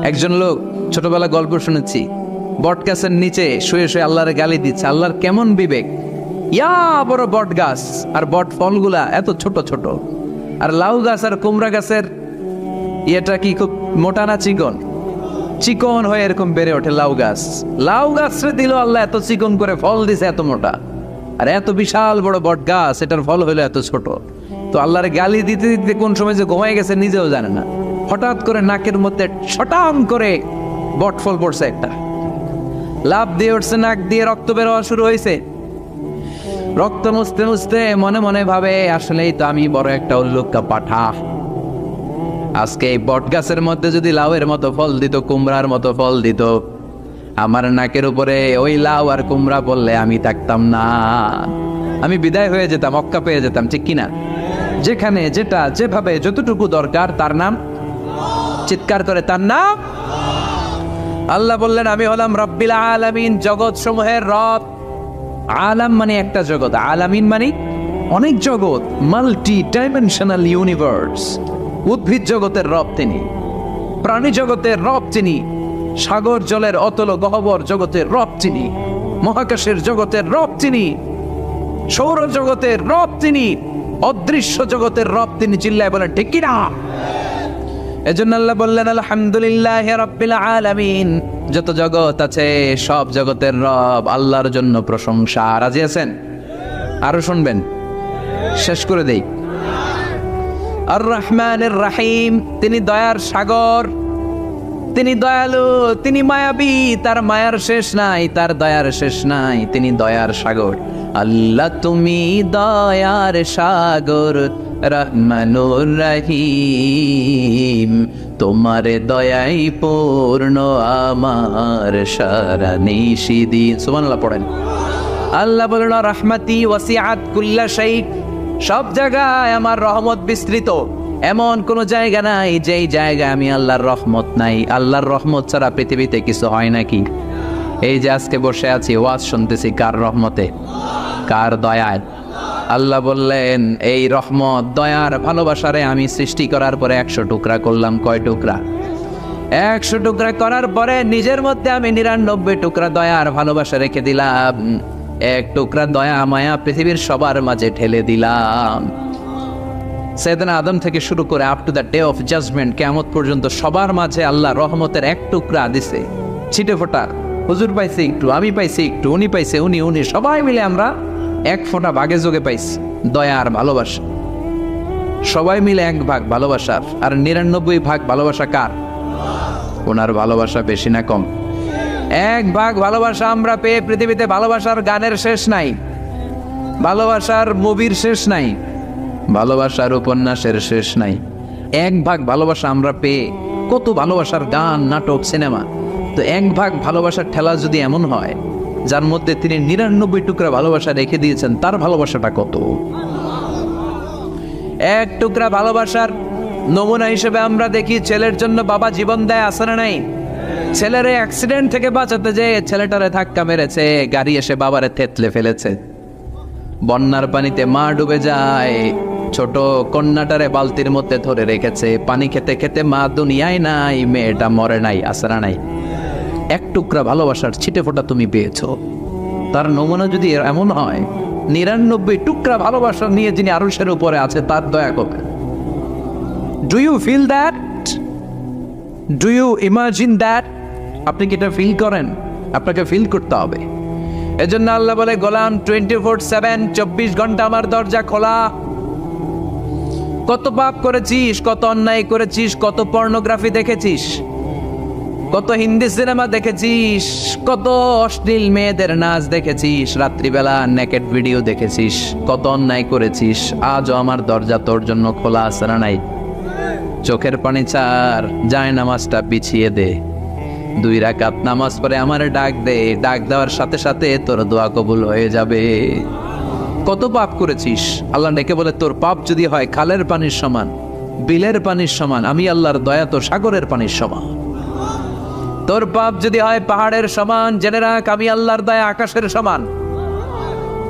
একজন লোক ছোটবেলা গল্প শুনেছি, বট গাছের নিচে শুয়ে শুয়ে আল্লাহর গালি দিচ্ছে। আল্লাহর কেমন বিবেক, ইয়া বড় বট গাছ আর বট ফলগুলা এত ছোট ছোট, আর লাউ গাছ আর কুমড়া গাছের ইয়েটা কি খুব মোটা না চিকন? চিকন হয়ে এরকম বেড়ে ওঠে লাউ গাছ। লাউ গাছরে দিল আল্লাহ এত চিকন করে, ফল দিছে এত মোটা। আর এত বিশাল বড় বট গাছ, এটার ফল হলো এত ছোট। তো আল্লাহর গালি দিতে দিতে কোন সময় যে ঘুমাই গেছে নিজেও জানে না। হঠাৎ করে নাকের মধ্যে ছটাম করে বট ফল পড়ছে একটা, লাভ দিয়ে উঠছে, নাক দিয়ে রক্ত বের হওয়া শুরু হয়েছে। রক্ত মুছতে মুছতে মনে মনে ভাবে, আসলেই তো আমি বড় একটা উল্লুক্কা পাঠা। আজকে এই বট গাছের মধ্যে যদি লাউয়ের মতো ফল দিত, কুমড়ার মতো ফল দিত, আমার নাকের উপরে ওই লাউ আর কুমড়া বললে আমি থাকতাম না, আমি বিদায় হয়ে যেতাম, অক্কা পেয়ে যেতাম, ঠিক কিনা? যেখানে যেটা যেভাবে যতটুকু দরকার তার নাম, চিৎকার করে তার নাম। আল্লাহ বললেন আমি হলাম রব্বিল আলামিন, জগৎ সমূহের রব। আলাম মানে একটা জগৎ, আলামিন মানে অনেক জগৎ, মাল্টি ডাইমেনশনাল ইউনিভার্স। উদ্ভিদ জগতের রব তিনি, প্রাণী জগতের রব তিনি, সাগর জলের অতল গহ্বর জগতের রব তিনি, মহাকাশের জগতের রব তিনি, সৌর জগতের রব তিনি, অদৃশ্য জগতের রব তিনি। চিল্লায় বলেন ঠিক কিনা? এজন্য আল্লাহ বললেন আলহামদুলিল্লাহি রাব্বিল আলামিন, যত জগৎ আছে সব জগতের রব আল্লাহর জন্য প্রশংসা। রাজি আছেন? আরো শুনবেন, শেষ করে দেই। আর রহমানের রাহিম, তিনি দয়ার সাগর, তিনি দয়ালু, তিনি মায়াবী, তার মায়ার শেষ নাই, তার দয়ার শেষ নাই, তিনি দয়ার সাগর। আল্লাহ তুমি দয়ার সাগর, রহমানুর রহিম, তোমার দয়াই পূর্ণ আমার সারা নিশিদিন। সুবহানাল্লাহ পড়েন। আল্লাহ বলেন রাহমাতি ওয়াসিআত কুল্লা শাই, সব জায়গায় আমার রহমত বিস্তৃত, এমন কোন জায়গা নাই যেই জায়গায় আমি আল্লাহর রহমত নাই। আল্লাহর রহমত ছাড়া পৃথিবীতে কিছু হয় নাকি? এই যে আজকে বসে আছি, ওয়াজ শুনতেছি, কার রহমতে? কার দয়ায়? আল্লাহ বললেন এই রহমত, দয়ার, ভালোবাসারে আমি সৃষ্টি করার পরে 100 টুকরা করলাম। কয় টুকরা? 100 টুকরা করার পরে নিজের মধ্যে আমি 99 টুকরা দয়ার ভালোবাসা রেখে দিলাম। 1 টুকরা দয়া মায়া পৃথিবীর সবার মাঝে ঠেলে দিলাম। সাইয়েদনা আদম থেকে শুরু করে up to the day of judgement, কিয়ামত পর্যন্ত সবার মাঝে আল্লাহ রহমতের 1 টুকরা দিছে, ছিটে ফোঁটা। হুজুর পাইছে একটু, আমি পাইছি একটু, উনি পাইছে, উনি, সবাই মিলে আমরা 1 ফোঁটা ভাগে যোগে পাইছি দয়া আর ভালোবাসা। সবাই মিলে 1 ভাগ ভালোবাসার, আর 99 ভাগ ভালোবাসা কার? ওনার ভালোবাসা বেশি না কম? 1 ভাগ ভালোবাসা আমরা পেয়ে পৃথিবীতে ভালোবাসার গানের শেষ নাই, ভালোবাসার মুভির শেষ নাই, ভালোবাসার উপন্যাসের শেষ নাই। 1 ভাগ ভালোবাসা আমরা পেয়ে কত ভালোবাসার গান, নাটক, সিনেমা। তো 1 ভাগ ভালোবাসার ঠেলা যদি এমন হয়, যার মধ্যে তিনি 99 টুকরা ভালোবাসা রেখে দিয়েছেন, তার ভালোবাসাটা কত? 1 টুকরা ভালোবাসার নমুনা হিসেবে আমরা দেখি ছেলের জন্য বাবা জীবন দেয়, আছে না নাই? ছেলের অ্যাক্সিডেন্ট থেকে বাঁচাতে যে ছেলেটারে ধাক্কা মেরেছে, গাড়ি এসে বাবারে থেতলে ফেলেছে, বন্যার পানিতে মা ডুবে যায়, ছোট কন্যাটারে বালতির মধ্যে ধরে রেখেছে, পানি খেতে খেতে মা দুনিয়ায় নাই, মেয়েটা মরে নাই, আছে না নাই? 1 টুকরা ভালোবাসার ছিটে ফোঁটা তুমি পেয়েছো। তার নমুনা যদি এমন হয়, 99 টুকরা ভালোবাসা নিয়ে যিনি আরশের উপরে আছে, তার দয়া কবে? Do you feel that? Do you imagine that? আপনি কি এটা ফিল করেন? আপনাকে ফিল করতে হবে। এজন্য আল্লাহ বলে গোলাম 24/7, 24 ঘন্টা আমার দরজা খোলা। কত পাপ করেছিস, কত অন্যায় করেছিস, কত পর্নোগ্রাফি দেখেছিস, কত হিন্দি সিনেমা দেখেছিস, কত অশ্লীল মেয়েদের নাচ দেখেছিস, রাত্রিবেলা নেকেড ভিডিও দেখেছিস, কত অন্যায় করেছিস, আজও আমার দরজা তোর জন্য খোলা আছে না নাই? চোখের পানি ছাড়, যায় নামাজটা বিছিয়ে দে, 2 রাকাত নামাজ পড়ে আমারে ডাক দে, ডাক দেওয়ার সাথে সাথে তোর দোয়া কবুল হয়ে যাবে। কত পাপ করেছিস, আল্লাহ ডেকে বলে তোর পাপ যদি হয় খালের পানির সমান, বিলের পানির সমান, আমি আল্লাহর দয়া তো সাগরের পানির সমান। তোর পাপ যদি হয় পাহাড়ের সমান, জেনে রাখ আমি আল্লাহর দয়া আকাশের সমান।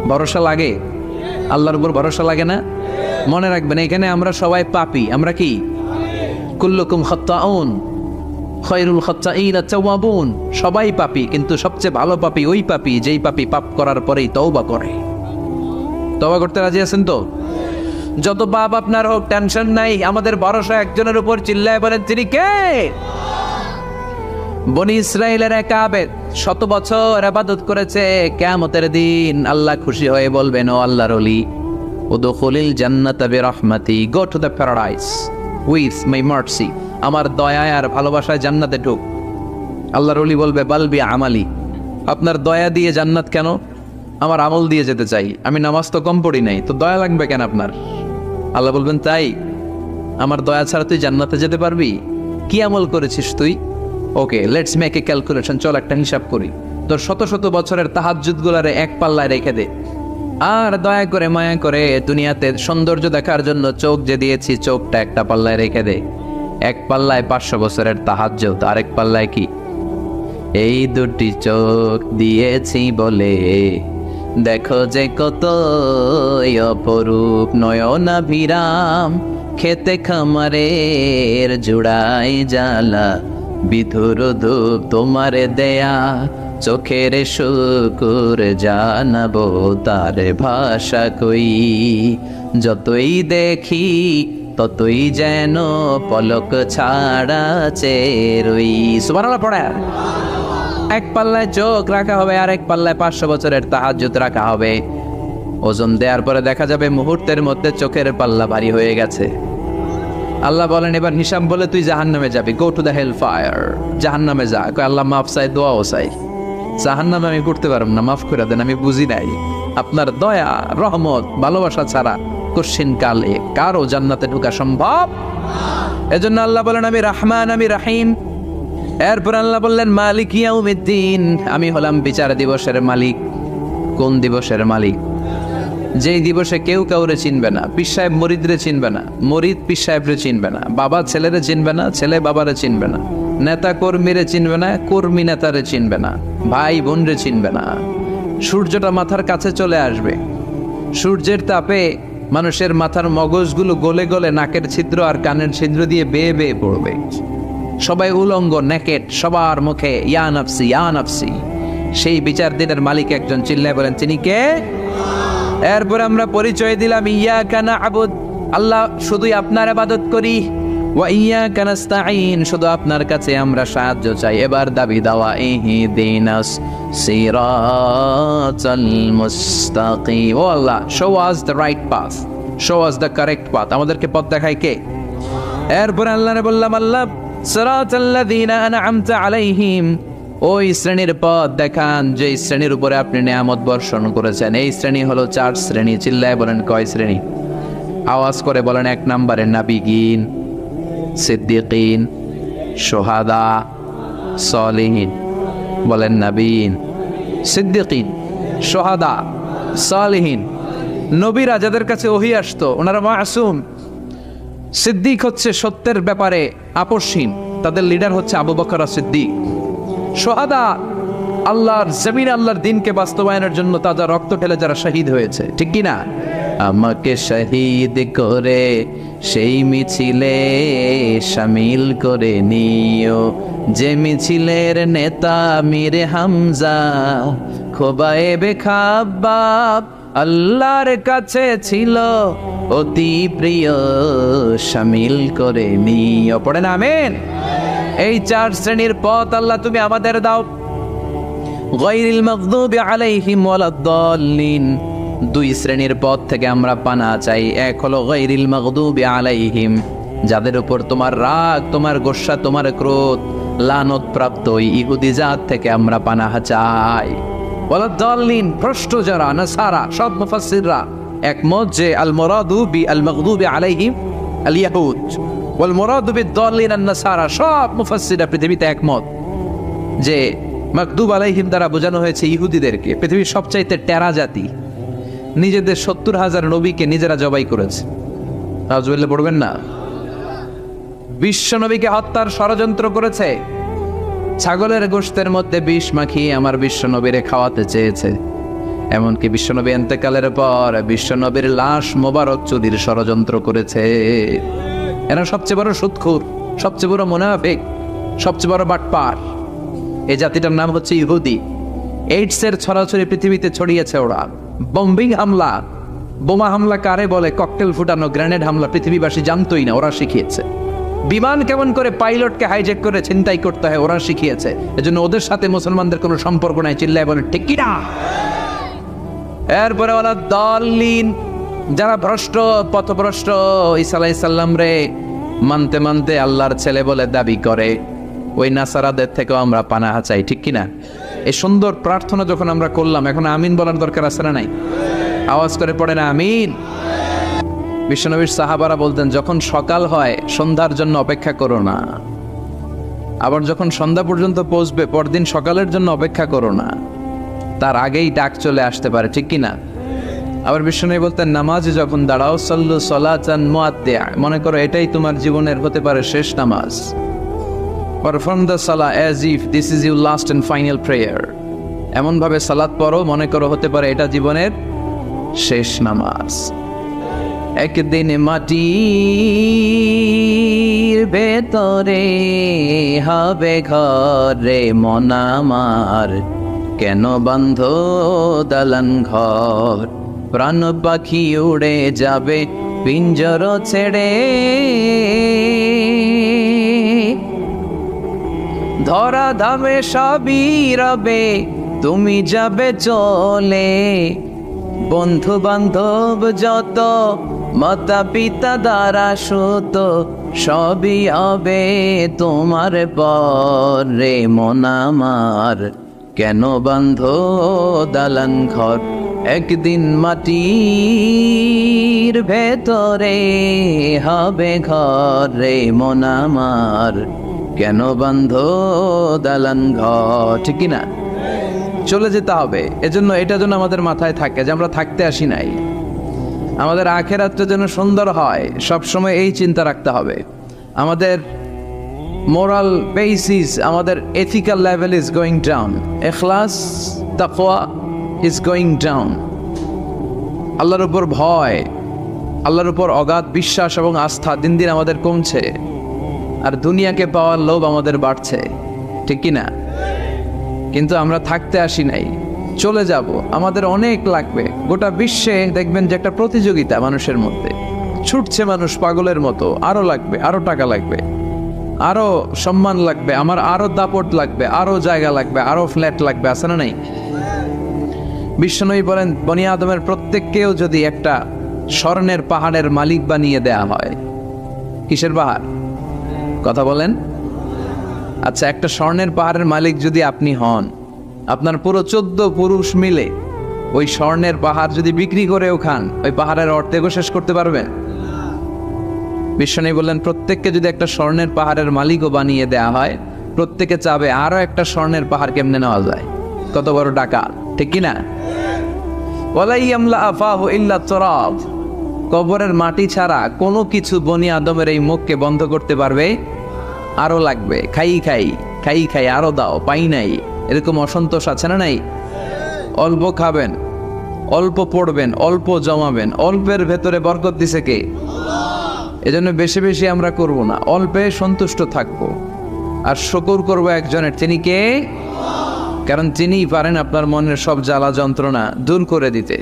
ভরসা লাগে? আল্লাহর উপর ভরসা লাগে না? মনে রাখবেন এখানে আমরা সবাই পাপী। আমরা কি? কুল্লুকুম খাত্তাউন, খায়রুল খাত্তাঈনা তাওয়াবুন, সবাই পাপী, কিন্তু সবচেয়ে ভালো পাপী ওই পাপী যেই পাপী পাপ করার পরেই তওবা করে। তওবা করতে রাজি আছেন তো? যত পাপ আপনার হোক, টেনশন নাই, আমাদের ভরসা একজনের উপর। চিল্লায় বলেন, তিনি কে? বনি ইসরাইলের এক আবেদ 100 বছর ইবাদত করেছে। কিয়ামতের দিন আল্লাহ খুশি হয়ে বলবেন, ও আল্লাহর ওলি, উদখুলিল জান্নাতা বিরহমাতি, go to the paradise with my mercy, আমার দয়ায় আর ভালোবাসায় জান্নাতে ঢুক। আল্লাহর ওলি বলবে, বালবি আমালি, আপনার দয়া দিয়ে জান্নাত কেন? আমার আমল দিয়ে যেতে চাই, আমি নামাজ তো কম পড়ি নাই, তো দয়া লাগবে কেন আপনার? আল্লাহ বলবেন, তাই? আমার দয়া ছাড়া তুই জান্নাতে যেতে পারবি? কি আমল করেছিস তুই? ওকে, লেটস মেক এ ক্যালকুলেশন, চল একটা হিসাব করি। তোর শত শত বছরের তাহাজ্জুদ গুলারে এক পাল্লায় রেখে দে, আর দয়া করে মায়া করে দুনিয়াতে সৌন্দর্য দেখার জন্য চোখ যে দিয়েছি, চোখটা একটা পাল্লায় রেখে দে। এক পাল্লায় 500 বছরের তাহাজ্জুদ, আরেক পাল্লায় কি? এই দুটি চোখ দিয়েছি বলে দেখো যে কত অপরূপ নয়নাভিরাম, খেতে খামারের জুড়াই জ্বালা, বিধুর ধূপ তোমার দেয়া, চোখের শুকুর জানাবো তার ভাষা কই, যতই দেখি ততই যেন পলক ছাড়া চেরই। সুবহানাল্লাহ পড়ে। এক পাল্লায় চোখ রাখা হবে, আর এক পাল্লায় 500 বছরের তাহাজ্জুদ রাখা হবে। ওজন দেওয়ার পরে দেখা যাবে মুহূর্তের মধ্যে চোখের পাল্লা ভারী হয়ে গেছে। আল্লাহ বলেন, এবার হিসাব বলে তুই জাহান্নামে যাবি, go to the hell fire, জাহান্নামে যা। কয় আল্লাহ মাফ চাই, দোয়াও চাই, জাহান্নামে আমি করতে পারব না, মাফ করে দেন, আমি বুঝি নাই। আপনার দয়া, রহমত, ভালোবাসা ছাড়া কশিন কালে কারো জান্নাতে ঢোকা সম্ভব? এজন্য আল্লাহ বলেন, আমি রহমান, আমি রহিম। এরপর আল্লাহ বললেন, মালিক ইয়াউমিদ্দিন, আমি হলাম বিচার দিবসের মালিক। কোন দিবসের মালিক? যেই দিবসে কেউ কাউরে চিনবে না, পীর সাহেব মরিদরে চিনবে না, মরিদ পীর সাহেবরে চিনবে না, বাবা ছেলেরে চিনবে না, ছেলে বাবারে চিনবে না, নেতা কর্মীরে চিনবে না, কর্মী নেতারে চিনবে না, ভাই বোনরে চিনবে না। সূর্যটা মাথার কাছে চলে আসবে, সূর্যের তাপে মানুষের মাথার মগজগুলো গলে গলে নাকের ছিদ্র আর কানের ছিদ্র দিয়ে বেয়ে বেয়ে পড়বে। সবাই উলঙ্গ, নেকেট, সবার মুখে ইয়া নাফসি, ইয়া নাফসি। সেই বিচার দিনের মালিক একজন, চিল্লায় বলেন, তিনি কে? এরপর আমরা পরিচয় দিলাম, ইয়াকা না'বুদ, আল্লাহ শুধুই আপনার ইবাদত করি, ওয়া ইয়াকা নাস্তাঈন, শুধু আপনার কাছে আমরা সাহায্য চাই। এবার দাবি দাওয়া, ইহদিনাস সিরাতাল মুস্তাকিম, ও Allah, show us the right path, show us the correct path, আমাদেরকে পথ দেখায় কে? এরপর আল্লাহরে বললাম, আল্লাহ সিরাতাল্লাযীনা আন'আমতা আলাইহিম, ওই শ্রেণীর পথ দেখান যে শ্রেণীর উপরে আপনি নিয়ামত বর্ষণ করেছেন। এই শ্রেণী হলো 4 শ্রেণী। চিল্লায় বলেন, কয় শ্রেণী? আওয়াজ করে বলেন। 1 নম্বরে নাবিগিন, সিদ্দিকিন, শুহাদা, সালিহিন। বলেন, নাবিয়িন, সিদ্দিকিন, শুহাদা, সালিহিন। নবীরা যাদের কাছে ওহী আসতো ওনারা মাসুম। সিদ্দিক হচ্ছে সত্যের ব্যাপারে আপোষহীন, তাদের লিডার হচ্ছে আবু বকর সিদ্দিক। শুহাদা আল্লাহর জমিন, আল্লাহর দ্বীনকে বাস্তবায়নের জন্য তাজা রক্ত ঢেলে যারা শহীদ হয়েছে, ঠিক কি না? আমাকে শহীদ করে সেই মিছিলে শামিল করে নিও, যে মিছিলের নেতা মীর হামজা, খোবায়েবে খাব্বাব আল্লাহর কাছে ছিল অতি প্রিয়, শামিল করে নিও। পড়েন আমিন। এই 4 শ্রেণীর পথ আল্লাহ তুমি আমাদের দাও। গায়রিল মাগদুবি আলাইহিম ওয়ালাদ-দাল্লিন, 2 শ্রেণীর পথ থেকে আমরা পানা চাই। এক হলো গায়রিল মাগদুবি আলাইহিম, যাদের উপর তোমার রাগ, তোমার গোসা, তোমার ক্রোধ, লানত প্রাপ্ত ওই ইহুদি জাত থেকে আমরা পানাহ চাই। ওয়ালাদ-দাল্লিন, ভ্রষ্ট যারা, নাসারা। সব মুফাসসিররা একমত যে আল মুরাদু বি আল মাগদুবি আলাইহিম আল ইয়াহুদ ওয়াল মুরাদু বিদ-দাল্লিন আন-নাসারা। সব মুফাসসিররা পৃথিবীতে একমত যে মাগদুব আলাইহিম দ্বারা বোঝানো হয়েছে ইহুদিদেরকে। পৃথিবীর সবচাইতে টেরা জাতি, নিজেদের 70,000 নবীকে নিজেরা জবাই করেছে। নাউজুবিল্লাহ পড়বেন না? বিশ্ব নবীকে হত্যার ষড়যন্ত্র করেছে। ছাগলের গোশতের মধ্যে বিষ মাখিয়ে আমার বিশ্ব নবীরে খাওয়াতে চেয়েছে। এমনকি বিশ্বনবী ইন্তেকালের পর বিশ্বনবীর লাশ মোবারক চুরির ষড়যন্ত্র করেছে। এরা সবচেয়ে বড় সুদখোর, সবচেয়ে বড় মুনাফিক। সবচেয়ে বড় বাটপার। এই জাতিটার নাম হচ্ছে ইহুদি। এইডসের ছড়াছড়ি পৃথিবীতে ছড়িয়েছে ওরা। বম্বিং হামলা, বোমা হামলা কারে বলে, ককটেল ফুটানো, গ্রেনেড হামলা পৃথিবীবাসী জানতোই না, ওরা শিখিয়েছে। বিমান কেমন করে পাইলটকে হাইজ্যাক করে ছিনতাই করতে হয় ওরা শিখিয়েছে। এজন্য ওদের সাথে মুসলমানদের কোনো সম্পর্ক নাই। চিল্লায় বলে ঠিক কি না? এরপরে ওরা দলিন, যারা ভ্রষ্ট, পথভ্রষ্ট, ঈসা আলাইহিস সালাম রে মানতে মানতে আল্লাহর ছেলে বলে দাবি করে, ওই নাসারাদের থেকেও আমরা পানাহা চাই। ঠিক কিনা? এই সুন্দর প্রার্থনা যখন আমরা করলাম, এখন আমিন বলার দরকার আছে না নাই? আওয়াজ করে পড়ে না আমিন। বিশ্বনবীর সাহাবারা বলতেন, যখন সকাল হয় সন্ধ্যার জন্য অপেক্ষা করো না, আবার যখন সন্ধ্যা পর্যন্ত পৌঁছবে পরদিন সকালের জন্য অপেক্ষা করো না, তার আগেই ডাক চলে আসতে পারে। ঠিক কিনা? আবার বিশ্বনবী বলতেন, নামাজে যখন দাঁড়াও সাল্লু সালাতান মুআদ্দিয়া, মনে করো এটাই তোমার জীবনের হতে পারে শেষ নামাজ। Perform the Salah as if this is your last and final prayer. এমনভাবে সালাত পড়ো মনে করো হতে পারে এটা জীবনের শেষ নামাজ। একদিন মাটির ভেতরে হবে ঘরে মন আমার, কেন বন্ধ দালান ঘর, প্রাণ পাখি উড়ে যাবে পিঞ্জর ছেড়ে, ধরা ধামে সবই রবে তুমি যাবে চলে, বন্ধু বান্ধব যত মাতা পিতা দ্বারা সুত সবই হবে তোমার পরে মন আমার, কেন বন্ধ দালান ঘর, একদিন মাটির ভেতরে হবে ঘরে মন আমার, কেন বন্ধ দালান ঘর। ঠিক না? চলে যেতে হবে। এজন্য এটা যেন আমাদের মাথায় থাকে যে আমরা থাকতে আসি নাই, আমাদের আখিরাতটা যেন সুন্দর হয়, সবসময় এই চিন্তা রাখতে হবে। আমাদের মোরাল বেসিস, আমাদের ethical level is going down, ইখলাস তাকওয়া ইজ গোয়িং ডাউন। আল্লাহর উপর ভয়, আল্লাহর উপর অগাধ বিশ্বাস এবং আস্থা দিন দিন আমাদের কমছে, আর দুনিয়াকে পাওয়ার লোভ আমাদের বাড়ছে। ঠিক কি না? কিন্তু আমরা থাকতে আসি নাই, চলে যাব। আমাদের অনেক লাগবে। গোটা বিশ্বে দেখবেন যে একটা প্রতিযোগিতা মানুষের মধ্যে, ছুটছে মানুষ পাগলের মতো, আরো লাগবে, আরো টাকা লাগবে, আরো সম্মান লাগবে, আমার আরো দাপট লাগবে, আরো জায়গা লাগবে, আরো ফ্ল্যাট লাগবে। আছে না নাই? বিশ্বনবী বলেন, বনি আদমের প্রত্যেককেও যদি একটা স্বর্ণের পাহাড়ের মালিক বানিয়ে দেয়া হয়। কিসের পাহাড়? কথা বলেন। আচ্ছা, একটা স্বর্ণের পাহাড়ের মালিক যদি আপনি হন, আপনার পুরো 14 পুরুষ মিলে ওই স্বর্ণের পাহাড় যদি বিক্রি করেও খান, ওই পাহাড়ের অর্ধেকও শেষ করতে পারবেন? বিশ্বনবী বললেন, প্রত্যেককে যদি একটা স্বর্ণের পাহাড়ের মালিকও বানিয়ে দেয়া হয়, প্রত্যেকে চাবে আরো একটা স্বর্ণের পাহাড় কেমনে নেওয়া যায়। কত বড় ডাকাত! ঠিক কিনা? ওয়ালাই ইয়ামলা আফাহু ইল্লা তুরাব, কবরের মাটি ছাড়া কোনো কিছু বনি আদমের এই মুখকে বন্ধ করতে পারবে? আরো লাগবে, খাই খাই খাই খাই, আরো দাও, পাই নাই, এরকম অসন্তোষ আছে না নাই? অল্প খাবেন, অল্প পড়বেন, অল্প জমাবেন, অল্পের ভেতরে বরকত দিছে কে? এজন্য বেশি বেশি আমরা করব না, অল্পে সন্তুষ্ট থাকবো, আর শুকর করব একজনের, তিনি কে? কারণ তিনিই পারেন আপনার মনের সব জ্বালা যন্ত্রণা দূর করে দিতে।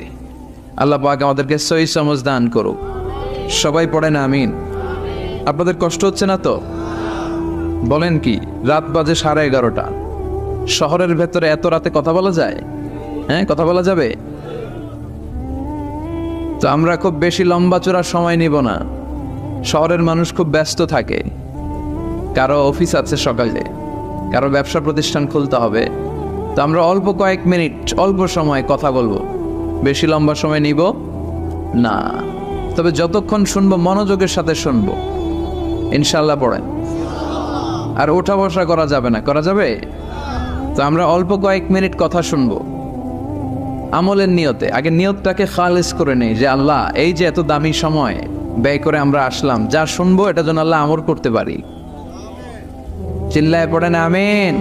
আল্লাহ পাক আমাদেরকে সহি সমঝ দান করুক। সবাই পড়েন আমিন। আপনাদের কষ্ট হচ্ছে না তো? বলেন কি, রাত বাজে 11:30, শহরের ভেতরে এত রাতে কথা বলা যায়? হ্যাঁ, কথা বলা যাবে? তো আমরা খুব বেশি লম্বা চড়া সময় নিব না। শহরের মানুষ খুব ব্যস্ত থাকে, কারো অফিস আছে সকালে, কারো ব্যবসা প্রতিষ্ঠান খুলতে হবে। তো আমরা অল্প কয়েক মিনিট, অল্প সময় কথা বলবো, বেশি লম্বা সময় নিব না। তবে যতক্ষণ শুনবো মনোযোগের সাথে শুনবো, ইনশাল্লাহ পড়েন। আর ওঠা বসা করা যাবে না। করা যাবে? তো আমরা অল্প কয়েক মিনিট কথা শুনবো আমলের নিয়তে। আগে নিয়তটাকে খালেস করে নেই যে আল্লাহ, এই যে এত দামি সময় ব্যয় করে আমরা আসলাম, যা শুনবো এটা যেন আল্লাহ আমল করতে পারি। চিল্লায় পড়েন আমিন।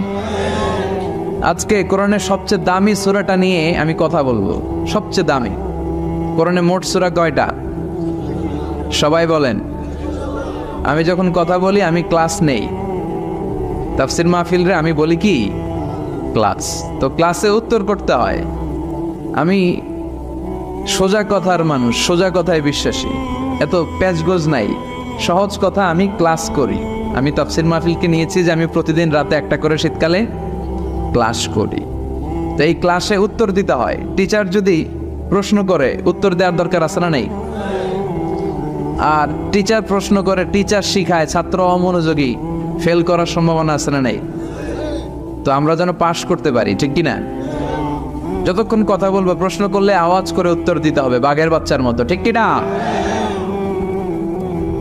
আজকে কোরআনের সবচেয়ে দামি সূরাটা নিয়ে আমি কথা বলবো। সবচেয়ে দামি। কোরআনে মোট সূরা কয়টা? সবাই বলেন। আমি যখন কথা বলি আমি ক্লাস নেই, তাফসির মাহফিল রে আমি বলি কি ক্লাস। তো ক্লাসে উত্তর করতে হয়। আমি সোজা কথার মানুষ, সোজা কথায় বিশ্বাসী, এত প্যাচগোজ নাই, সহজ কথা। আমি ক্লাস করি। আমি তাফসির মাহফিলকে নিয়েছি যে আমি প্রতিদিন রাতে একটা করে শীতকালে ক্লাস করি। তো এই ক্লাসে উত্তর দিতে হয়। টিচার যদি প্রশ্ন করে উত্তর দেওয়ার দরকার আছে না নেই? আর টিচার প্রশ্ন করে, টিচার শিখায়, ছাত্র অমনোযোগী, ফেল করার সম্ভাবনা আছে না নেই? তো আমরা যেন পাশ করতে পারি, ঠিক কিনা? যতক্ষণ কথা বলবো, প্রশ্ন করলে আওয়াজ করে উত্তর দিতে হবে, বাঘের বাচ্চার মতো, ঠিক কিনা?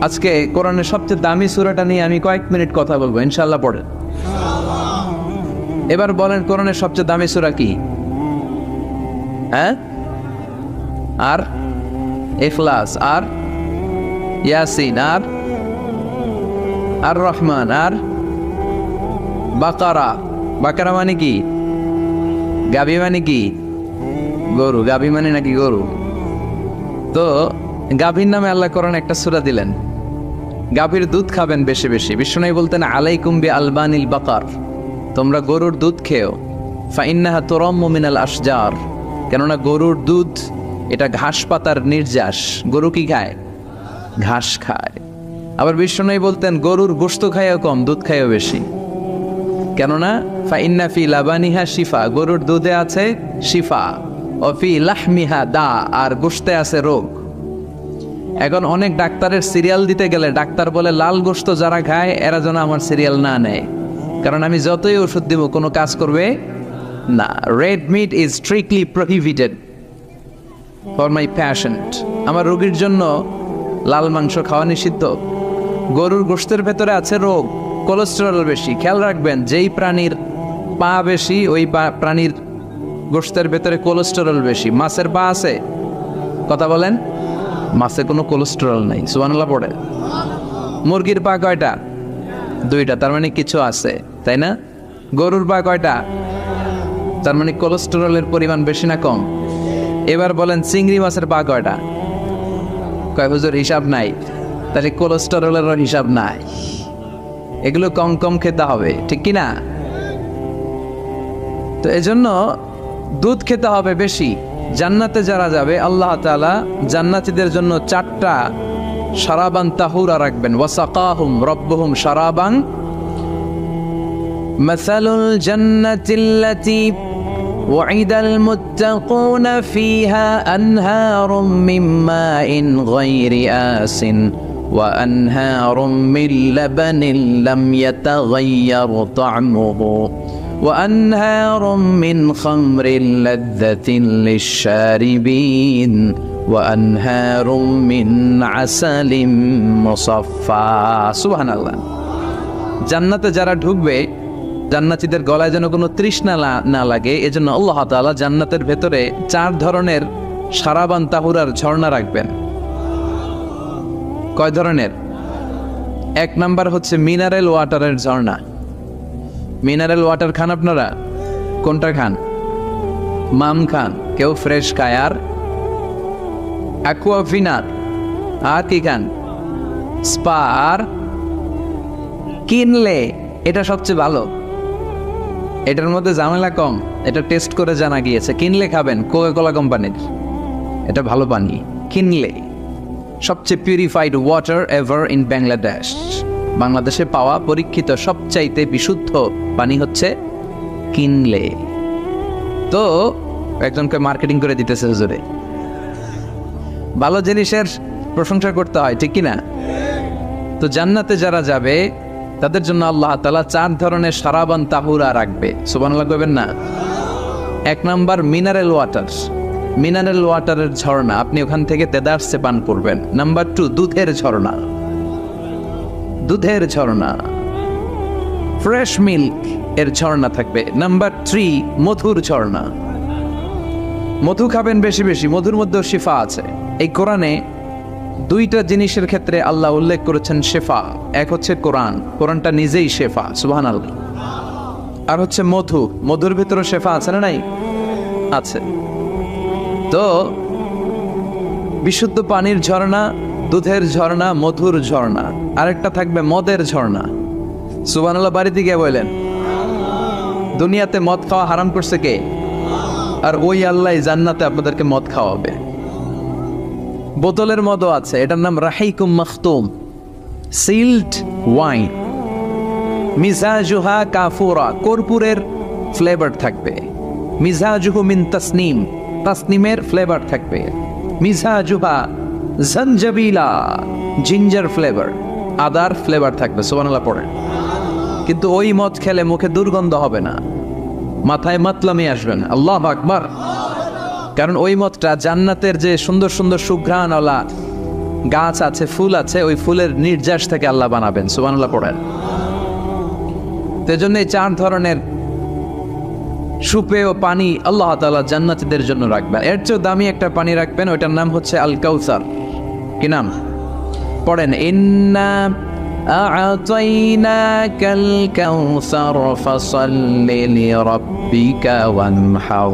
আজকে কোরআনের সবচেয়ে দামি সূরাটা নিয়ে আমি কয়েক মিনিট কথা বলবো, ইনশাআল্লাহ। পড়েন। এবার বলেন কোরআনের সবচেয়ে দামি সূরা কি? হ্যাঁ? আর ইখলাস, আর ইয়াসিন, আর রহমান, আর বাকারা। বাকারা মানে কি? গাভী মানে কি? গরু। গাভী মানে নাকি গরু? তো গাভীর নামে আল্লাহ কোরআন একটা সূরা দিলেন। গাভীর দুধ খাবেন বেশি বেশি। বিশ্বনবী বলতেন আলাইকুম বি আলবানিল বাকার, তোমরা গরুর দুধ খেও। ফাইন্নাহা তুরাম্মু মিনাল আশজার, কেননা গরুর দুধ এটা ঘাস পাতার নির্যাস। গরু কি খায়? ঘাস খায়। আবার বিশ্বনবী বলতেন গরুর গোশত খায়ও কম, দুধ খায়ও বেশি, কেননা ফাইন্না ফি লাবানিহা শিফা, গরুর দুধে আছে শিফা, ও ফি লাহমিহা দা, আর গোশতে আছে রোগ। এখন অনেক ডাক্তারের সিরিয়াল দিতে গেলে ডাক্তার বলে লাল গোশত যারা খায় এরা যেন আমার সিরিয়াল না নেয়, কারণ আমি যতই ওষুধ দিব কোনো কাজ করবে না। Red meat is strictly prohibited for my patient, আমার রোগীর জন্য লাল মাংস খাওয়া নিষিদ্ধ। গরুর গোশতের ভেতরে আছে রোগ, কোলেস্টেরল বেশি। খেয়াল রাখবেন, যেই প্রাণীর পা বেশি ওই প্রাণীর গোশতের ভেতরে কোলেস্টেরল বেশি। মাছের পা আছে? কথা বলেন। মাছে কোনো কোলেস্টেরল নাই, সুবহানাল্লাহ পড়ে। মুরগির পা কয়টা? দুইটা, তার মানে কিছু আছে, তাই না? গরুর পা কয়টা? তার মানে কোলেস্টেরলের পরিমাণ বেশি না কম? এবার বলেন চিংড়ি মাছের পা কয়টা? কয় হুজুর হিসাব নাই। তাহলে কোলেস্টেরলেরও হিসাব নাই। এগুলো কম কম খেতে হবে, ঠিক কি না? তো এজন্য দুধ খেতে হবে বেশি। জান্নাতে যারা যাবে আল্লাহ তাআলা জান্নাতীদের জন্য 4টা শারাবান তাহুরা রাখবেন। ওয়াসাকাহুম রাব্বুহুম শারাবান মাসালুল জান্নাতিল্লাতী ওয়াইদাল মুত্তাকুনা ফিহা আনহারুম মিন মাইন গায়রি আসিন ওয়া আনহারুম মিন লাবানিন লাম ইয়াতাগায়্যার তা'মুহু وأنهار من خمر لذة للشاربين وأنهار من عسل مصفى سبحان الله। জান্নাতে যারা ঢুকবে জান্নাতীদের গলায় যেন কোনো তৃষ্ণা না লাগে, এজন্য আল্লাহ তাআলা জান্নাতের ভেতরে 4 ধরনের শারাবান তাহুরার ঝর্ণা রাখবেন। কয় ধরনের? 1 নাম্বার হচ্ছে মিনারেল ওয়াটারের ঝর্ণা। মিনারেল ওয়াটার খান আপনারা? কোনটা খান? মাম খান, কেউ ফ্রেশ খায়, আর অ্যাকুয়াফিনা, আর কি খান? স্পা, আর কিনলে। এটা সবচেয়ে ভালো, এটার মধ্যে ঝামেলা কম, এটা টেস্ট করে জানা গিয়েছে। কিনলে খাবেন, কোকা-কোলা কোম্পানির, এটা ভালো পানি। কিনলে সবচেয়ে purified water ever in Bangladesh. বাংলাদেশে পাওয়া পরীক্ষিত সবচাইতে বিশুদ্ধ পানি হচ্ছে কিনলে। তো একজনকে মার্কেটিং করে দিতেছে হুজুরে। ভালো জিনিসের প্রশংসা করতে হয়, ঠিক কিনা? তো জান্নাতে যারা যাবে তাদের জন্য আল্লাহ তাআলা 4 ধরনের শারাবান তাহুরা রাখবে। সুবহানাল্লাহ কইবেন না? 1 নাম্বার মিনারেল ওয়াটার, মিনারেল ওয়াটারের ঝর্ণা, আপনি ওখান থেকে তেদারসে পান করবেন। নাম্বার 2 দুধের ঝর্ণা, দুধের ঝর্ণা, ফ্রেশ মিল্ক এর ঝর্ণা থাকবে। নাম্বার 3 মধুর ঝর্ণা, মধু খাবেন বেশি বেশি, মধুর মধ্যেও শিফা আছে। এই কোরআনে 2টা জিনিসের ক্ষেত্রে আল্লাহ উল্লেখ করেছেন শেফা। এক হচ্ছে কোরআন, কোরআনটা নিজেই শেফা, সুবহানাল্লাহ। আর হচ্ছে মধু, মধুর ভিতরে শেফা আছে না নাই? আছে। তো বিশুদ্ধ পানির ঝর্ণা, দুধের ঝর্ণা, মধুর ঝর্ণা, আরেকটা থাকবে মদের ঝর্ণা। সুবহানাল্লাহ বাড়িতে গিয়ে বললেন, দুনিয়াতে মদ খাওয়া হারাম করছে কে? আর ওই আল্লাহ জান্নাতে আপনাদেরকে মদ খাওয়াবে। বোতলের মদও আছে, এটার নাম রাহিকুম মাখতুম, সিল্ড ওয়াইন। মিজাজুহা কাফুরা, কর্পূরের ফ্লেভার থাকবে। মিজাজুহু মিন তাসনিম, তাসনিমের ফ্লেভার থাকবে। মিজাজুহা জঞ্জাবিলা, জিঞ্জার ফ্লেভার, আদার ফ্লেভার থাকবে। সুবহানাল্লাহ পড়েন। কিন্তু ওই মদ খেলে মুখে দুর্গন্ধ হবে না, মাথায় মাতলামি আসবে না। আল্লাহু আকবার। কারণ ওই মদটা জান্নাতের যে সুন্দর সুন্দর সুঘ্রাণওয়ালা গাছ আছে, ফুল আছে, ওই ফুলের নির্যাস থেকে আল্লাহ বানাবেন। সুবহানাল্লাহ পড়েন। সেজন্য এই 4 ধরনের সুপেয় পানি আল্লাহ তাআলা জান্নাতীদের জন্য রাখবেন। এর চেয়ে দামি একটা পানি রাখবেন, ওইটার নাম হচ্ছে আল কাউসার। কি নাম? পড়েন, ইন্না আ'তাইনাকাল কাউসার ফাসাল্লি লিরাব্বিকা ওয়ানহার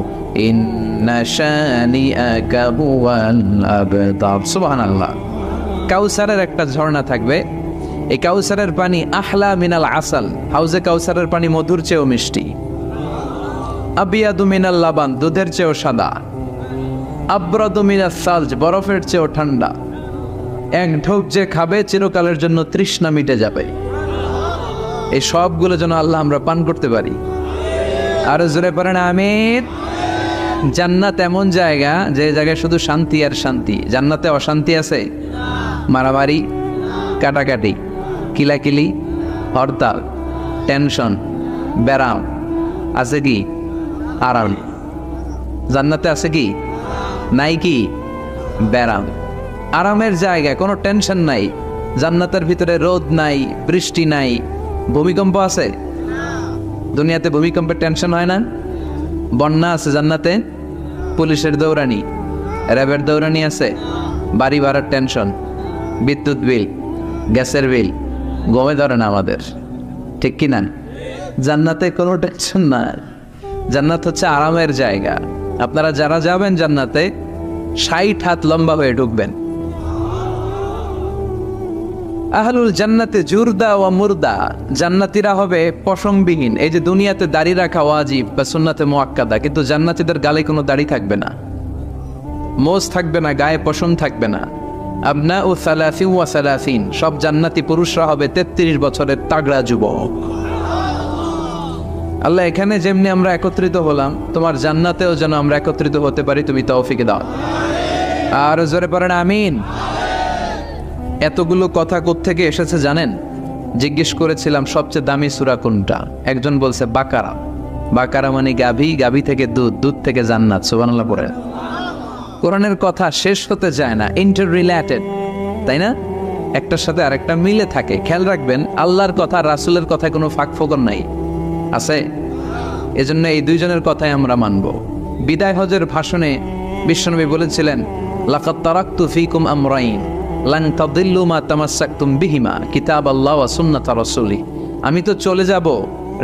ইন্না শানিআকা হুয়াল আবতার। সুবহানাল্লাহ। কাউসারের একটা ঝর্ণা থাকবে। এই কাউসারের পানি আহলা মিনাল আসাল, হাউজে কাউসারের পানি মধুর চেয়েও মিষ্টি। আবিয়াদু মিনাল লাবান, দুধের চেয়েও সাদা। আবরাদু মিনাস সালজ, বরফের চেয়েও ঠান্ডা। এক ঢোক যে খাবে চিরকালের জন্য তৃষ্ণা মিটে যাবে। এই সবগুলো যেন আল্লাহ আমরা পান করতে পারি। আরো জোরে পড়েন আমিন। জান্নাত এমন জায়গা, যে জায়গায় শুধু শান্তি আর শান্তি। জান্নাতে অশান্তি আছে? মারামারি, কাটাকাটি, কিলাকিলি, হরতাল, টেনশন, ব্যারাম আছে কি? আরাম। জান্নাতে আছে কি? নাই কি? ব্যারাম। আরামের জায়গা, কোনো টেনশন নাই। জান্নাতের ভিতরে রোদ নাই, বৃষ্টি নাই, ভূমিকম্প আছে? দুনিয়াতে ভূমিকম্পের টেনশন হয় না? বন্যা আছে জান্নাতে? পুলিশের দৌড়ানি, র্যাবের দৌড়ানি আছে? বাড়ি ভাড়ার টেনশন, বিদ্যুৎ বিল, গ্যাসের বিল, গমে ধরে না আমাদের, ঠিক কি না? জান্নাতে কোনো টেনশন না। জান্নাত হচ্ছে আরামের জায়গা। আপনারা যারা যাবেন জান্নাতে 60 হাত লম্বা হয়ে ঢুকবেন। আহলুল জান্নাতে জুরদা ওয়া মুরদা, জান্নাতীরা হবে পশমবিহীন। এই যে দুনিয়াতে দাড়ি রাখা ওয়াজিব বা সুন্নাতে মুআক্কাদা, কিন্তু জান্নাতীদের গালে কোনো দাড়ি থাকবে না, মোজ থাকবে না, গায়ে পশম থাকবে না। আবনাউ সালাসিন ওয়া সালাসিন, সব জান্নাতি পুরুষরা হবে 33 বছরের তাগড়া যুবক। আল্লাহ, এখানে যেমনি আমরা একত্রিত হলাম, তোমার জান্নাতেও যেন আমরা একত্রিত হতে পারি, তুমি তৌফিক দাও। আর জোরে পড়েন আমিন। এতগুলো কথা কোত্থেকে এসেছে জানেন? জিজ্ঞেস করেছিলাম সবচেয়ে দামি সূরা কোনটা? একজন বলছে বাকারা। বাকারা মানে গাভী, গাভী থেকে দুধ, দুধ থেকে জান্নাত। সুবহানাল্লাহ পড়েন। কোরআনের কথা শেষ হতে যায় না, ইন্টার রিলেটেড, তাই না? একটার সাথে আরেকটা মিলে থাকে। খেয়াল রাখবেন, আল্লাহর কথা রাসূলের কথায় কোনো ফাঁক ফোকর নাই, আছে? এজন্য এই দুইজনের কথাই আমরা মানব। বিদায় হজের ভাষণে বিশ্বনবী বলেছিলেন, লাকাদ তারাকতু ফীকুম আমরাইন লান তাদিল্লু মা তামাসসাকতুম বিহিমা কিতাবাল্লাহ ওয়া সুন্নাত রাসূলি। আমি তো চলে যাব,